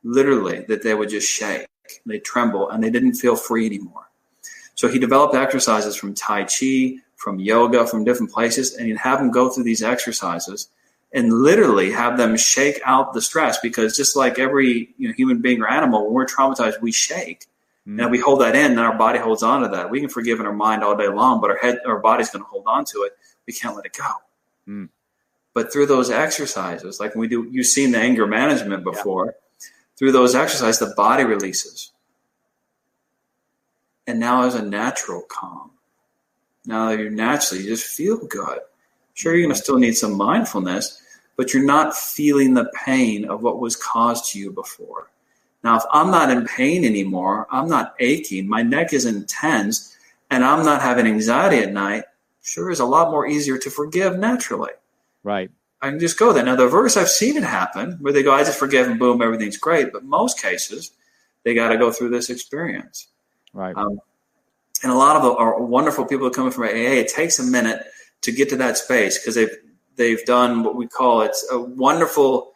literally, that they would just shake. They'd tremble, and they didn't feel free anymore. So he developed exercises from Tai Chi, from yoga, from different places, and he'd have them go through these exercises and literally have them shake out the stress, because just like every human being or animal, when we're traumatized, we shake. And we hold that in, and our body holds on to that. We can forgive in our mind all day long, but our body's going to hold on to it. We can't let it go. But through those exercises, like when we do, you've seen the anger management before. Through those exercises, the body releases. And now there's a natural calm. Now you just feel good. Sure, you're going to still need some mindfulness, but you're not feeling the pain of what was caused to you before. Now, if I'm not in pain anymore, I'm not aching, my neck isn't tense, and I'm not having anxiety at night, sure is a lot more easier to forgive naturally.
Right.
I can just go there. Now, the reverse, I've seen it happen, where they go, I just forgive and boom, everything's great. But most cases, they got to go through this experience.
Right.
And a lot of our wonderful people coming from AA, it takes a minute to get to that space, because they've done what we call a wonderful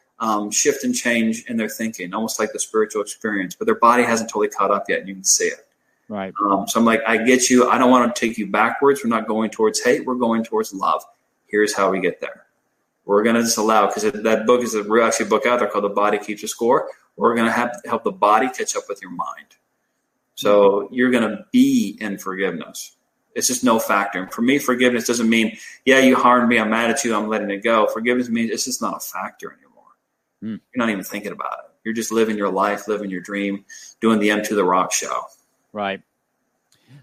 shift and change in their thinking, almost like the spiritual experience, but their body hasn't totally caught up yet, and you can see it.
Right.
So I'm like, I get you. I don't want to take you backwards. We're not going towards hate. We're going towards love. Here's how we get there. We're going to just allow, because that book is actually a book out there called The Body Keeps a Score. We're going to have to help the body catch up with your mind. So you're going to be in forgiveness. It's just no factor. And for me, forgiveness doesn't mean, yeah, you harmed me, I'm mad at you, I'm letting it go. Forgiveness means it's just not a factor anymore. You're not even thinking about it. You're just living your life, living your dream, doing the M to the Rock show.
Right.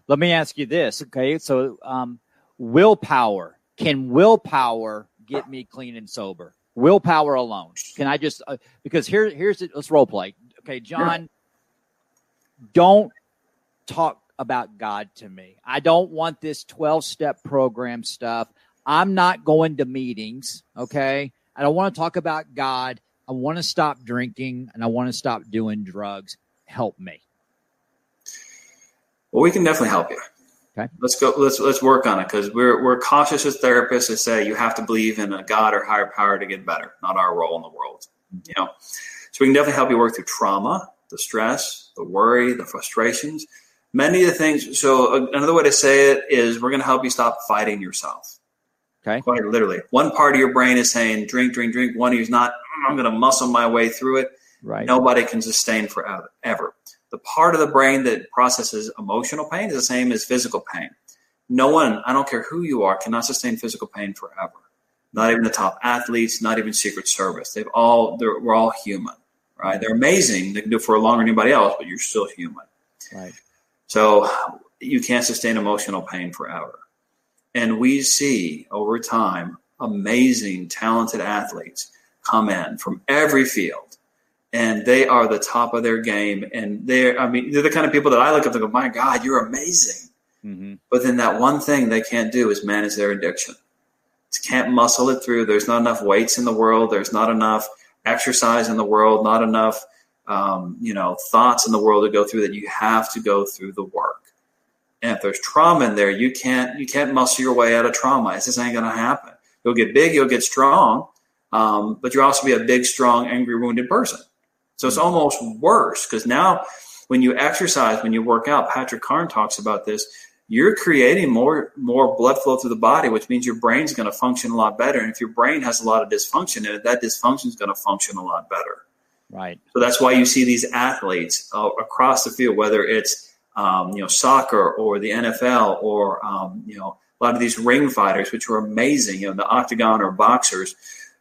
Let me ask you this. Okay. So willpower. Can willpower get me clean and sober? Willpower alone. Can I just, because here's it. Let's role play. Okay. John, don't talk about God to me. I don't want this 12-step program stuff. I'm not going to meetings. Okay. I don't want to talk about God. I want to stop drinking and I want to stop doing drugs. Help me.
Well, we can definitely help you.
Okay.
Let's go. Let's work on it, because we're cautious as therapists to say you have to believe in a God or higher power to get better. Not our role in the world. So we can definitely help you work through trauma, the stress, the worry, the frustrations, many of the things. So another way to say it is we're going to help you stop fighting yourself.
Okay.
Quite literally. One part of your brain is saying, drink, drink, drink. One of you is not, I'm going to muscle my way through it.
Right.
Nobody can sustain forever, ever. The part of the brain that processes emotional pain is the same as physical pain. No one, I don't care who you are, cannot sustain physical pain forever. Not even the top athletes, not even Secret Service. We're all human, right? They're amazing. They can do it for longer than anybody else, but you're still human.
Right.
So you can't sustain emotional pain forever. And we see over time amazing, talented athletes come in from every field, and they are the top of their game. And they're the kind of people that I look up and go, my God, you're amazing. Mm-hmm. But then that one thing they can't do is manage their addiction. They can't muscle it through. There's not enough weights in the world. There's not enough exercise in the world, not enough, thoughts in the world to go through that. You have to go through the work. And if there's trauma in there, you can't muscle your way out of trauma. It just ain't going to happen. You'll get big, you'll get strong, but you'll also be a big, strong, angry, wounded person. So it's almost worse, because now when you exercise, when you work out, Patrick Carn talks about this, you're creating more blood flow through the body, which means your brain's going to function a lot better. And if your brain has a lot of dysfunction in it, that dysfunction is going to function a lot better.
Right.
So that's why you see these athletes across the field, whether it's soccer or the NFL or, a lot of these ring fighters, which are amazing, the octagon or boxers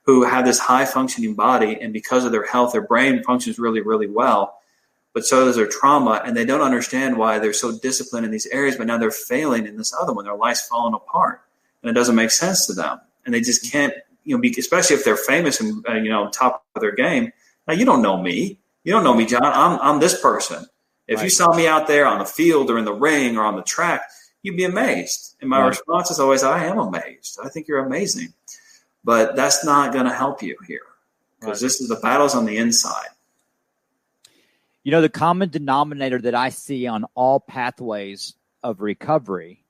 who have this high functioning body. And because of their health, their brain functions really, really well. But so does their trauma. And they don't understand why they're so disciplined in these areas, but now they're failing in this other one. Their life's falling apart and it doesn't make sense to them. And they just can't, especially if they're famous and, top of their game. Now, you don't know me. You don't know me, John. I'm this person. If you saw me out there on the field or in the ring or on the track, you'd be amazed. And my response is always, I am amazed. I think you're amazing. But that's not going to help you here, because this is the battle's on the inside.
The common denominator that I see on all pathways of recovery,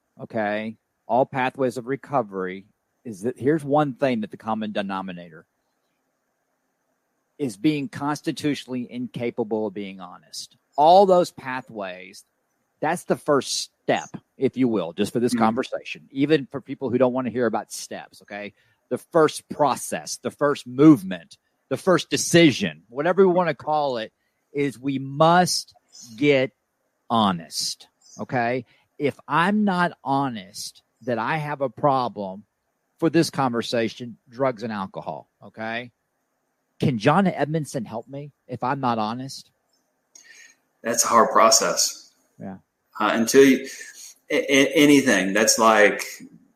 all pathways of recovery, is that here's one thing that the common denominator is: being constitutionally incapable of being honest. All those pathways, that's the first step, if you will, just for this conversation, even for people who don't want to hear about steps, okay? The first process, the first movement, the first decision, whatever we want to call it, is we must get honest, okay? If I'm not honest that I have a problem for this conversation, drugs and alcohol, okay? Can John Edmonson help me if I'm not honest?
That's a hard process.
Yeah.
Until anything that's like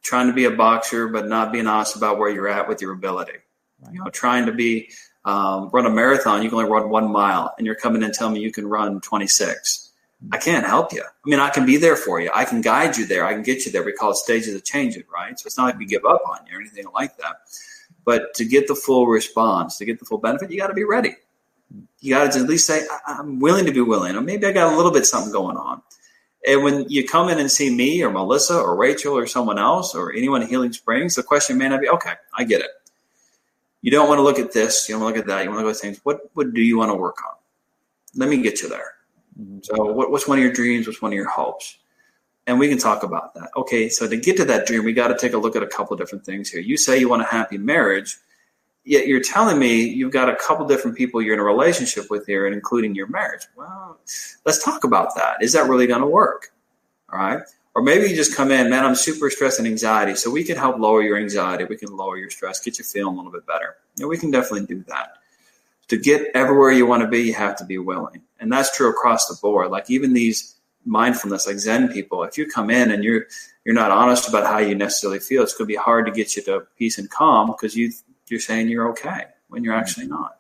trying to be a boxer, but not being honest about where you're at with your ability. Right. Trying to be run a marathon, you can only run 1 mile, and you're coming in and telling me you can run 26. I can't help you. I mean, I can be there for you. I can guide you there. I can get you there. We call it stages of change, right? So it's not like we give up on you or anything like that. But to get the full response, to get the full benefit, you got to be ready. You got to at least say, I'm willing to be willing, or maybe I got a little bit something going on. And when you come in and see me or Melissa or Rachel or someone else or anyone at Healing Springs, the question may not be, okay, I get it. You don't want to look at this. You don't want to look at that. You want to look at things. What do you want to work on? Let me get you there. Mm-hmm. So what's one of your dreams? What's one of your hopes? And we can talk about that. Okay, so to get to that dream, we got to take a look at a couple of different things here. You say you want a happy marriage, Yet you're telling me you've got a couple different people you're in a relationship with here, and including your marriage. Well, let's talk about that. Is that really going to work? All right. Or maybe you just come in, man, I'm super stressed and anxiety. So we can help lower your anxiety. We can lower your stress, get you feeling a little bit better. We can definitely do that. To get everywhere you want to be, you have to be willing. And that's true across the board. Like even these mindfulness, like Zen people, if you come in and you're not honest about how you necessarily feel, it's going to be hard to get you to peace and calm because you're saying you're okay when you're actually not.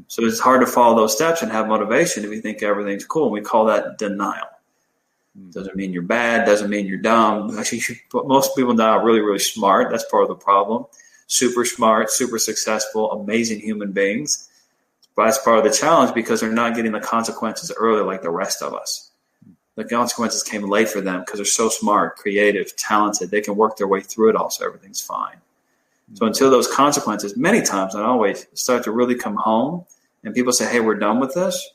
So it's hard to follow those steps and have motivation if you think everything's cool. And we call that denial. Doesn't mean you're bad. Doesn't mean you're dumb. Actually, most people now are really, really smart. That's part of the problem. Super smart, super successful, amazing human beings. But that's part of the challenge because they're not getting the consequences early like the rest of us. The consequences came late for them because they're so smart, creative, talented. They can work their way through it all, so everything's fine. So until those consequences, many times, not always, start to really come home and people say, hey, we're done with this,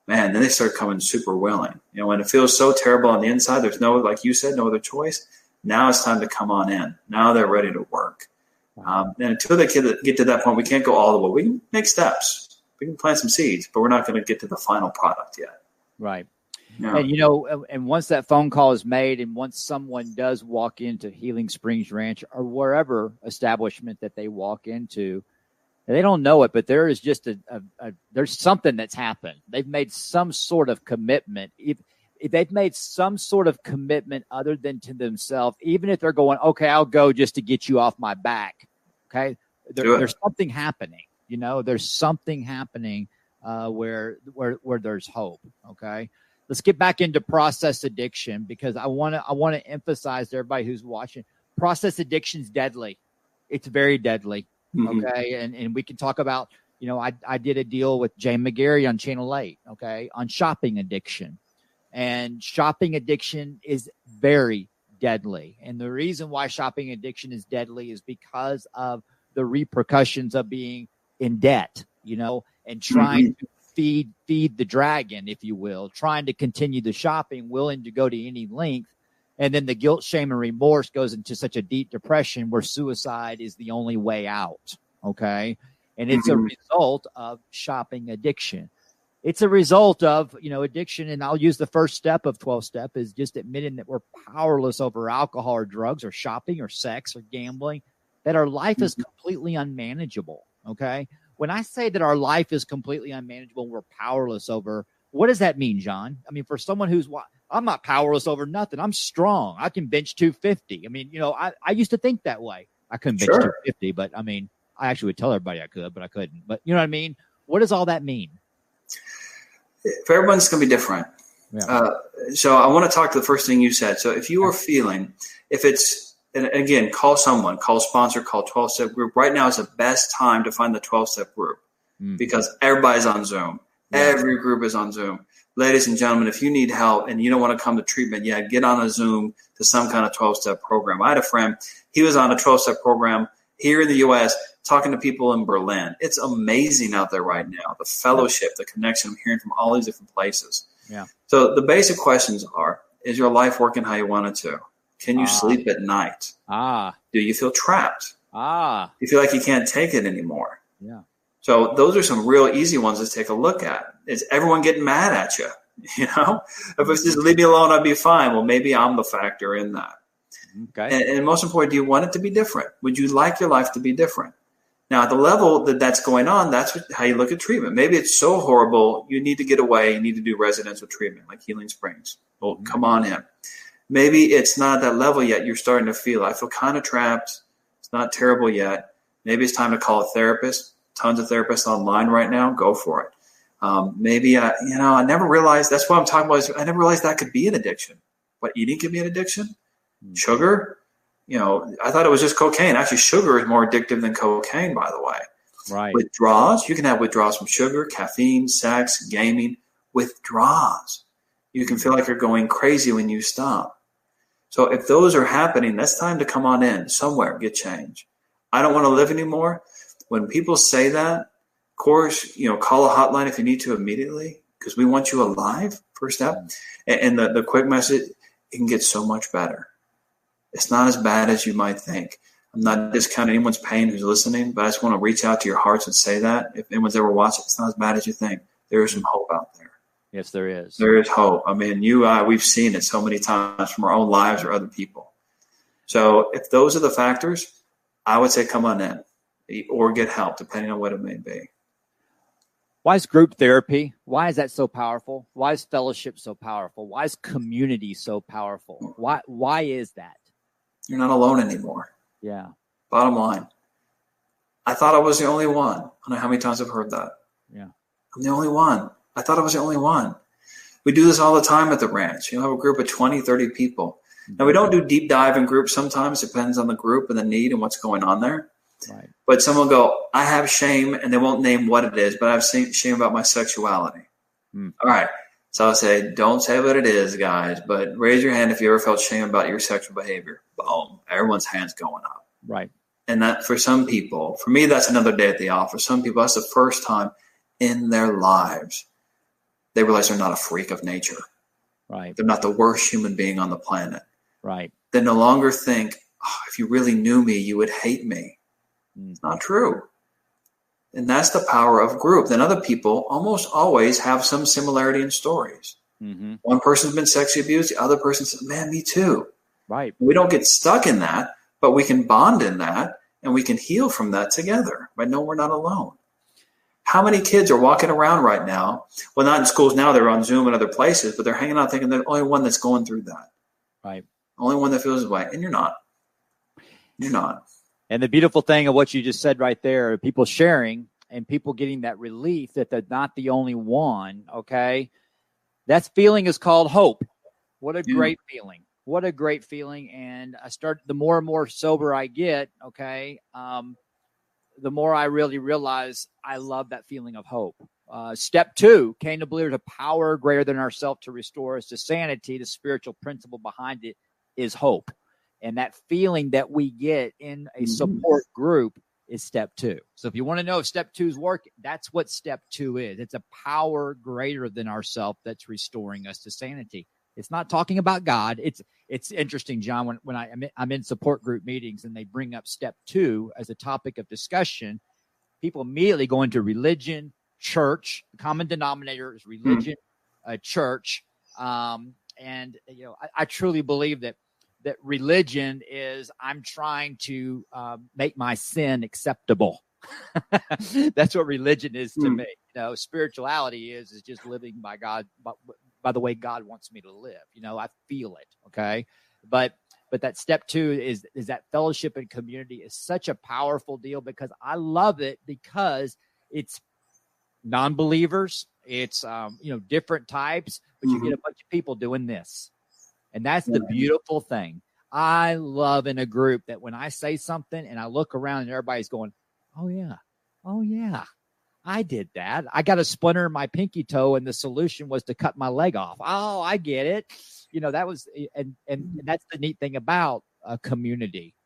man, then they start coming super willing. When it feels so terrible on the inside, there's no, like you said, no other choice. Now it's time to come on in. Now they're ready to work. And until they get to that point, we can't go all the way. We can make steps. We can plant some seeds, but we're not going to get to the final product yet.
Right.
Yeah.
And and once that phone call is made and once someone does walk into Healing Springs Ranch or wherever establishment that they walk into, they don't know it, but there is just there's something that's happened. They've made some sort of commitment. If they've made some sort of commitment other than to themselves, even if they're going, okay, I'll go just to get you off my back. Okay. There's something happening, there's something happening where there's hope. Okay. Let's get back into process addiction because I want to emphasize to everybody who's watching, process addiction is deadly. It's very deadly. Mm-hmm. Okay. And we can talk about, I did a deal with Jay McGarry on Channel 8, okay, on shopping addiction. And shopping addiction is very deadly. And the reason why shopping addiction is deadly is because of the repercussions of being in debt, and trying to feed the dragon, if you will, trying to continue the shopping, willing to go to any length. And then the guilt, shame, and remorse goes into such a deep depression where suicide is the only way out. Okay. And it's a result of shopping addiction. It's a result of, addiction. And I'll use the first step of 12-step is just admitting that we're powerless over alcohol or drugs or shopping or sex or gambling, that our life is completely unmanageable. Okay. When I say that our life is completely unmanageable and we're powerless over, what does that mean, John? I mean, for someone I'm not powerless over nothing. I'm strong. I can bench 250. I mean, I used to think that way. I couldn't bench 250, but I mean, I actually would tell everybody I could, but I couldn't. But you know what I mean? What does all that mean?
For everyone, it's going to be different.
Yeah.
So I want to talk to the first thing you said. So if you are feeling, and again, call someone, call a sponsor, call 12-step group. Right now is the best time to find the 12-step group because everybody's on Zoom. Yeah. Every group is on Zoom. Ladies and gentlemen, if you need help and you don't want to come to treatment yet, get on a Zoom to some kind of 12-step program. I had a friend, he was on a 12-step program here in the U.S., talking to people in Berlin. It's amazing out there right now, the fellowship, the connection. I'm hearing from all these different places.
Yeah.
So the basic questions are, is your life working how you want it to? Can you sleep at night? Do you feel trapped? Do you feel like you can't take it anymore?
Yeah.
So those are some real easy ones to take a look at. Is everyone getting mad at you? If it's just leave me alone, I'd be fine. Well, maybe I'm the factor in that. Okay. And most important, do you want it to be different? Would you like your life to be different? Now, at the level that's going on, that's how you look at treatment. Maybe it's so horrible, you need to get away. You need to do residential treatment like Healing Springs. Well, come on in. Maybe it's not at that level yet. You're starting to feel, I feel kind of trapped. It's not terrible yet. Maybe it's time to call a therapist. Tons of therapists online right now. Go for it. Maybe, I never realized, that's what I'm talking about. I never realized that could be an addiction. What, eating could be an addiction? Sugar? I thought it was just cocaine. Actually, sugar is more addictive than cocaine, by the way.
Right.
Withdrawals, you can have withdrawals from sugar, caffeine, sex, gaming. Withdrawals. You can feel like you're going crazy when you stop. So if those are happening, that's time to come on in somewhere, get change. I don't want to live anymore. When people say that, of course, call a hotline if you need to immediately because we want you alive, first step. And the quick message, it can get so much better. It's not as bad as you might think. I'm not discounting anyone's pain who's listening, but I just want to reach out to your hearts and say that if anyone's ever watching, it's not as bad as you think. There is some hope out there.
Yes, there is.
There is hope. I mean, we've seen it so many times from our own lives or other people. So if those are the factors, I would say come on in or get help, depending on what it may be.
Why is group therapy? Why is that so powerful? Why is fellowship so powerful? Why is community so powerful? Why is that?
You're not alone anymore.
Yeah.
Bottom line. I thought I was the only one. I don't know how many times I've heard that.
Yeah.
I'm the only one. I thought I was the only one. We do this all the time at the ranch. You have a group of 20, 30 people. Now, we don't do deep dive in groups sometimes. It depends on the group and the need and what's going on there.
Right.
But someone will go, I have shame, and they won't name what it is, but I have shame about my sexuality. All right. So I'll say, don't say what it is, guys, but raise your hand if you ever felt shame about your sexual behavior. Boom. Everyone's hand's going up.
Right.
And that for some people, for me, that's another day at the office. Some people, that's the first time in their lives they realize they're not a freak of nature.
Right.
They're not the worst human being on the planet.
Right.
They no longer think, if you really knew me, you would hate me. It's not true. And that's the power of group. Then other people almost always have some similarity in stories. Mm-hmm. One person's been sexually abused. The other person says, man, me too.
Right.
We don't get stuck in that, but we can bond in that and we can heal from that together. But no, we're not alone. How many kids are walking around right now? Well, not in schools now. They're on Zoom and other places, but they're hanging out thinking they're the only one that's going through that.
Right.
Only one that feels this way. And you're not. You're not.
And the beautiful thing of what you just said right there, people sharing and people getting that relief that they're not the only one, okay? That feeling is called hope. What a great feeling. What a great feeling. And the more and more sober I get, okay, the more I really realize I love that feeling of hope. Step 2, came to believe there's a power greater than ourselves to restore us to sanity. The spiritual principle behind it is hope. And that feeling that we get in a support group is step 2. So if you want to know if step 2 is working, that's what step 2 is. It's a power greater than ourselves that's restoring us to sanity. It's not talking about God. It's interesting, John, when I'm in support group meetings and they bring up step 2 as a topic of discussion, people immediately go into religion, church. The common denominator is religion, church. And I truly believe that religion is I'm trying to make my sin acceptable. That's what religion is to me. Spirituality is just living by God, by the way God wants me to live. I feel it. Okay. But that step 2 is that fellowship and community is such a powerful deal because I love it because it's non-believers. It's, different types, but you get a bunch of people doing this. And that's the beautiful thing. I love in a group that when I say something and I look around and everybody's going, oh yeah, I did that. I got a splinter in my pinky toe and the solution was to cut my leg off. Oh, I get it. That was, and that's the neat thing about a community.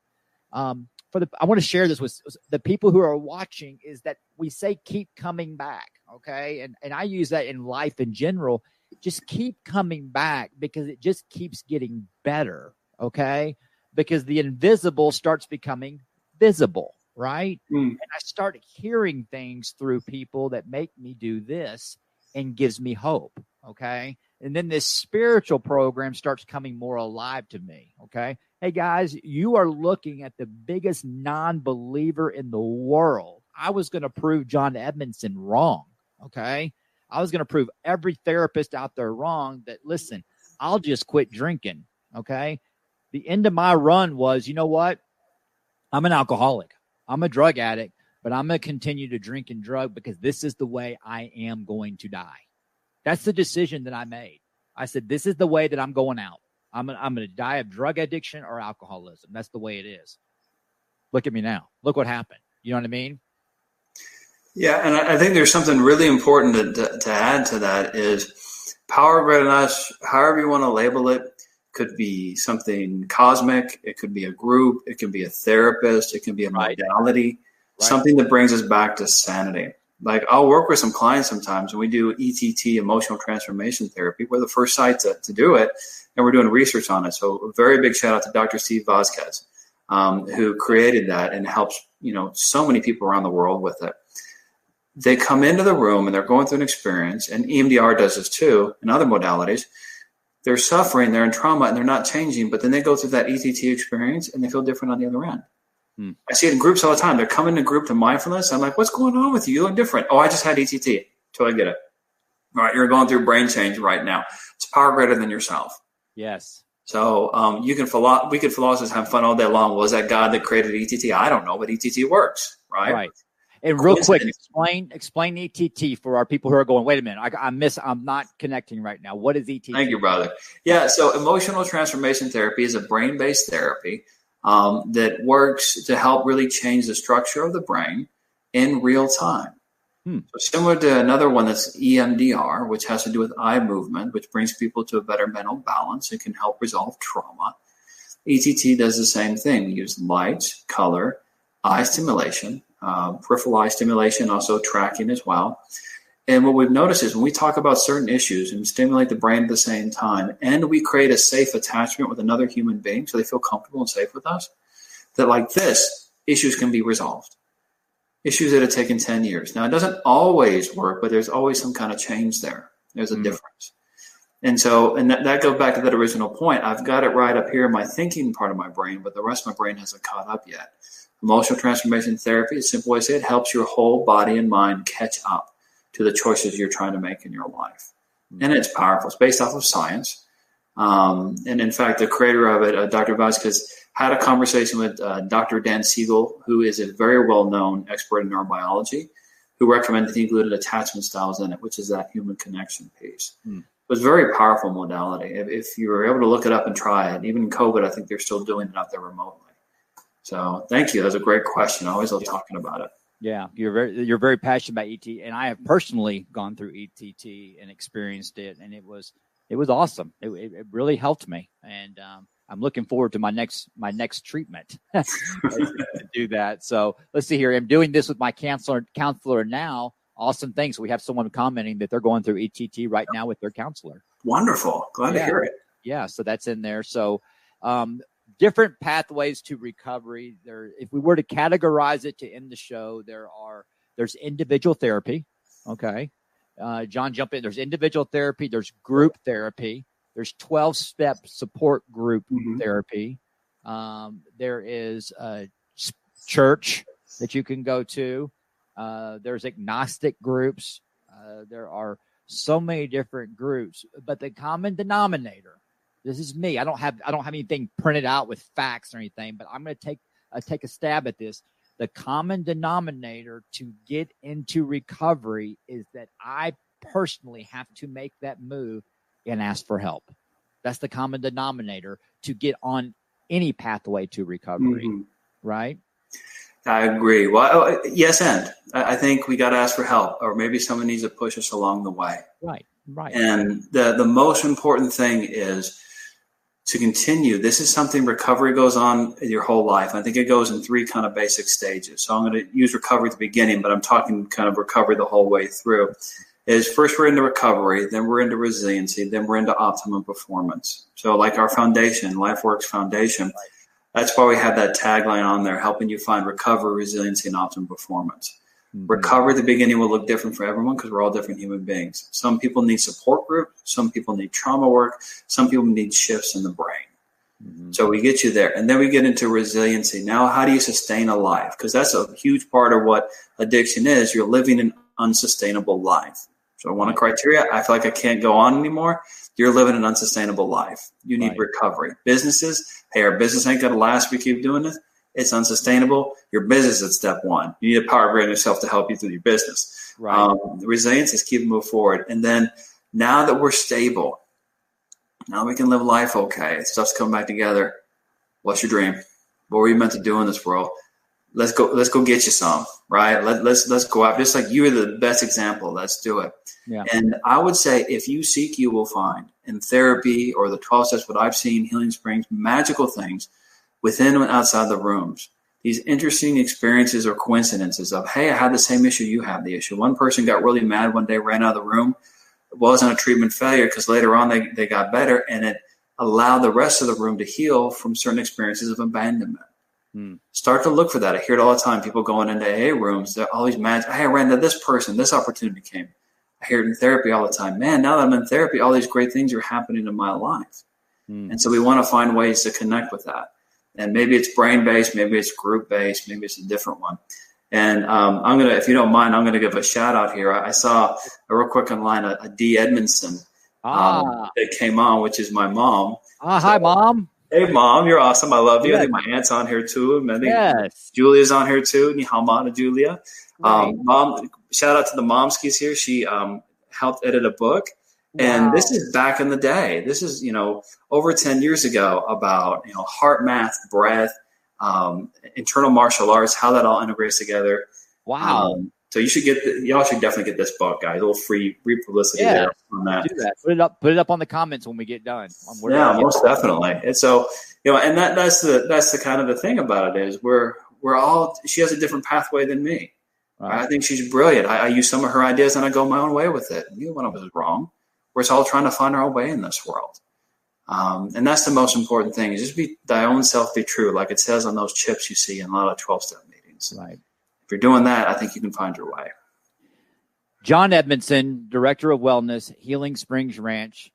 I want to share this with the people who are watching is that we say, keep coming back. Okay. And I use that in life in general. Just keep coming back because it just keeps getting better. Okay. Because the invisible starts becoming visible. Right. And I start hearing things through people that make me do this and gives me hope. Okay. And then this spiritual program starts coming more alive to me. Okay. Hey guys, you are looking at the biggest non-believer in the world. I was going to prove John Edmonson wrong. Okay. I was going to prove every therapist out there wrong that, listen, I'll just quit drinking. Okay. The end of my run was, you know what? I'm an alcoholic. I'm a drug addict, but I'm going to continue to drink and drug because this is the way I am going to die. That's the decision that I made. I said, this is the way that I'm going out. I'm going to die of drug addiction or alcoholism. That's the way it is. Look at me now. Look what happened. You know what I mean?
Yeah, and I think there's something really important to add to that is power greater than us, however you want to label it, could be something cosmic. It could be a group. It can be a therapist. It can be a modality, something that brings us back to sanity. Like I'll work with some clients sometimes and we do ETT, emotional transformation therapy. We're the first site to do it and we're doing research on it. So a very big shout out to Dr. Steve Vasquez. who created that and helps, so many people around the world with it. They come into the room and they're going through an experience, and EMDR does this too, and other modalities. They're suffering, they're in trauma, and they're not changing, but then they go through that ETT experience and they feel different on the other end. I see it in groups all the time. They're coming in a group to mindfulness. I'm like, what's going on with you? You look different. Oh, I just had ETT. Totally get it. All right, you're going through brain change right now. It's power greater than yourself.
Yes.
So we could philosophers have fun all day long. Was that God that created ETT? I don't know, but ETT works, right?
Right. And real quick, explain ETT for our people who are going, wait a minute, I'm not connecting right now. What is ETT?
Thank you, brother. Yeah, so emotional transformation therapy is a brain-based therapy that works to help really change the structure of the brain in real time. So similar to another one that's EMDR, which has to do with eye movement, which brings people to a better mental balance and can help resolve trauma. ETT does the same thing. We use light, color, eye stimulation, peripheral eye stimulation, also tracking as well. And what we've noticed is when we talk about certain issues and stimulate the brain at the same time, and we create a safe attachment with another human being so they feel comfortable and safe with us, that like this, issues can be resolved. Issues that have taken 10 years. Now, it doesn't always work, but there's always some kind of change there. There's a difference. And so, and that goes back to that original point. I've got it right up here in my thinking part of my brain, but the rest of my brain hasn't caught up yet. Emotional transformation therapy, a simple way to say it, helps your whole body and mind catch up to the choices you're trying to make in your life. And it's powerful. It's based off of science. And in fact, the creator of it, Dr. Vasquez, had a conversation with Dr. Dan Siegel, who is a very well-known expert in neurobiology, who recommended he included attachment styles in it, which is that human connection piece. It was a very powerful modality. If you were able to look it up and try it, even in COVID, I think they're still doing it out there remotely. So thank you. That's a great question. I always love talking about it.
Yeah, you're very passionate about ET, and I have personally gone through ETT and experienced it, and it was awesome. It really helped me, and I'm looking forward to my next treatment to do that. So let's see here. I'm doing this with my counselor now. Awesome things. We have someone commenting that they're going through ETT right now with their counselor.
Wonderful. Glad to hear it.
Yeah. So that's in there. So different pathways to recovery. If we were to categorize it to end the show, there's individual therapy. Okay. John, jump in. There's individual therapy. There's group therapy. There's 12-step support group therapy. There is a church that you can go to. There's agnostic groups. There are so many different groups, but the common denominator, this is me. I don't have anything printed out with facts or anything, but I'm going to take a stab at this. The common denominator to get into recovery is that I personally have to make that move and ask for help. That's the common denominator to get on any pathway to recovery, right?
I agree. Well, yes, and I think we got to ask for help, or maybe someone needs to push us along the way.
Right.
And the most important thing is to continue. This is something recovery goes on your whole life. I think it goes in 3 kind of basic stages. So I'm going to use recovery at the beginning, but I'm talking kind of recovery the whole way through. Is first we're into recovery, then we're into resiliency, then we're into optimum performance. So like our foundation, LifeWorks Foundation, that's why we have that tagline on there, helping you find recovery, resiliency, and optimum performance. Recovery at the beginning will look different for everyone because we're all different human beings. Some people need support group, some people need trauma work, some people need shifts in the brain. So we get you there. And then we get into resiliency. Now, how do you sustain a life? Because that's a huge part of what addiction is. You're living an unsustainable life. So one of the criteria, I feel like I can't go on anymore. You're living an unsustainable life. You need recovery. Businesses, hey, our business ain't going to last if we keep doing this. It's unsustainable. Your business is step 1. You need a power greater yourself to help you through your business. Resilience is keep moving forward. And then now that we're stable, now we can live life okay. Stuff's coming back together. What's your dream? What were you meant to do in this world? Let's go get you some, right? Let's go out. Just like you are the best example. Let's do it. Yeah. And I would say if you seek, you will find. In therapy or the 12 steps, what I've seen, Healing Springs, magical things within and outside the rooms. These interesting experiences or coincidences of, hey, I had the same issue, you have the issue. One person got really mad one day, ran out of the room. It wasn't a treatment failure because later on they got better, and it allowed the rest of the room to heal from certain experiences of abandonment. Start to look for that. I hear it all the time. People going into AA rooms, they're always mad. Hey, I ran into this person. This opportunity came. I hear it in therapy all the time. Man, now that I'm in therapy, all these great things are happening in my life. And so we want to find ways to connect with that. And maybe it's brain-based, maybe it's group-based, maybe it's a different one. And I'm going to, if you don't mind, I'm going to give a shout out here. I saw real quick online a D. Edmonson that came on, which is my mom.
Hi, Mom.
Hey, Mom, you're awesome. I love you. I think my aunt's on here too. I think Julia's on here too. Ni hao ma to Julia. Mom, shout out to the Momskis here. She helped edit a book. Wow. And this is back in the day. This is, over 10 years ago about, heart math, breath, internal martial arts, how that all integrates together. Wow. So y'all should definitely get this book, guys. A little free publicity there on that. Do
that. Put it up on the comments when we get done.
Most definitely. And so, and that's the kind of the thing about it is we're all, she has a different pathway than me. Right. I think she's brilliant. I use some of her ideas and I go my own way with it. Neither one of us is wrong. We're all trying to find our own way in this world. And that's the most important thing is just be thy own self, be true. Like it says on those chips you see in a lot of 12-step meetings.
Right.
If you're doing that, I think you can find your way.
John Edmonson, Director of Wellness, Healing Springs Ranch,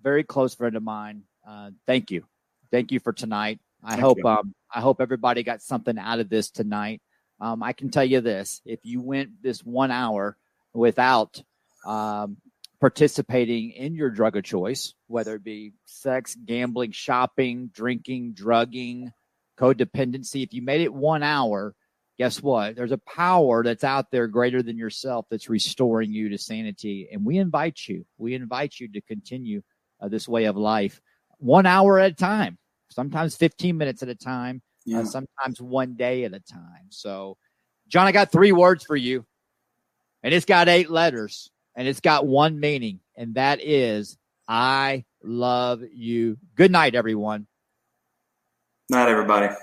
very close friend of mine. Thank you. Thank you for tonight. I hope everybody got something out of this tonight. I can tell you this, if you went this 1 hour without participating in your drug of choice, whether it be sex, gambling, shopping, drinking, drugging, codependency, if you made it 1 hour, guess what? There's a power that's out there greater than yourself that's restoring you to sanity. And we invite you to continue this way of life 1 hour at a time, sometimes 15 minutes at a time, sometimes 1 day at a time. So, John, I got 3 words for you, and it's got 8 letters, and it's got one meaning, and that is I love you. Good night, everyone.
Night, everybody.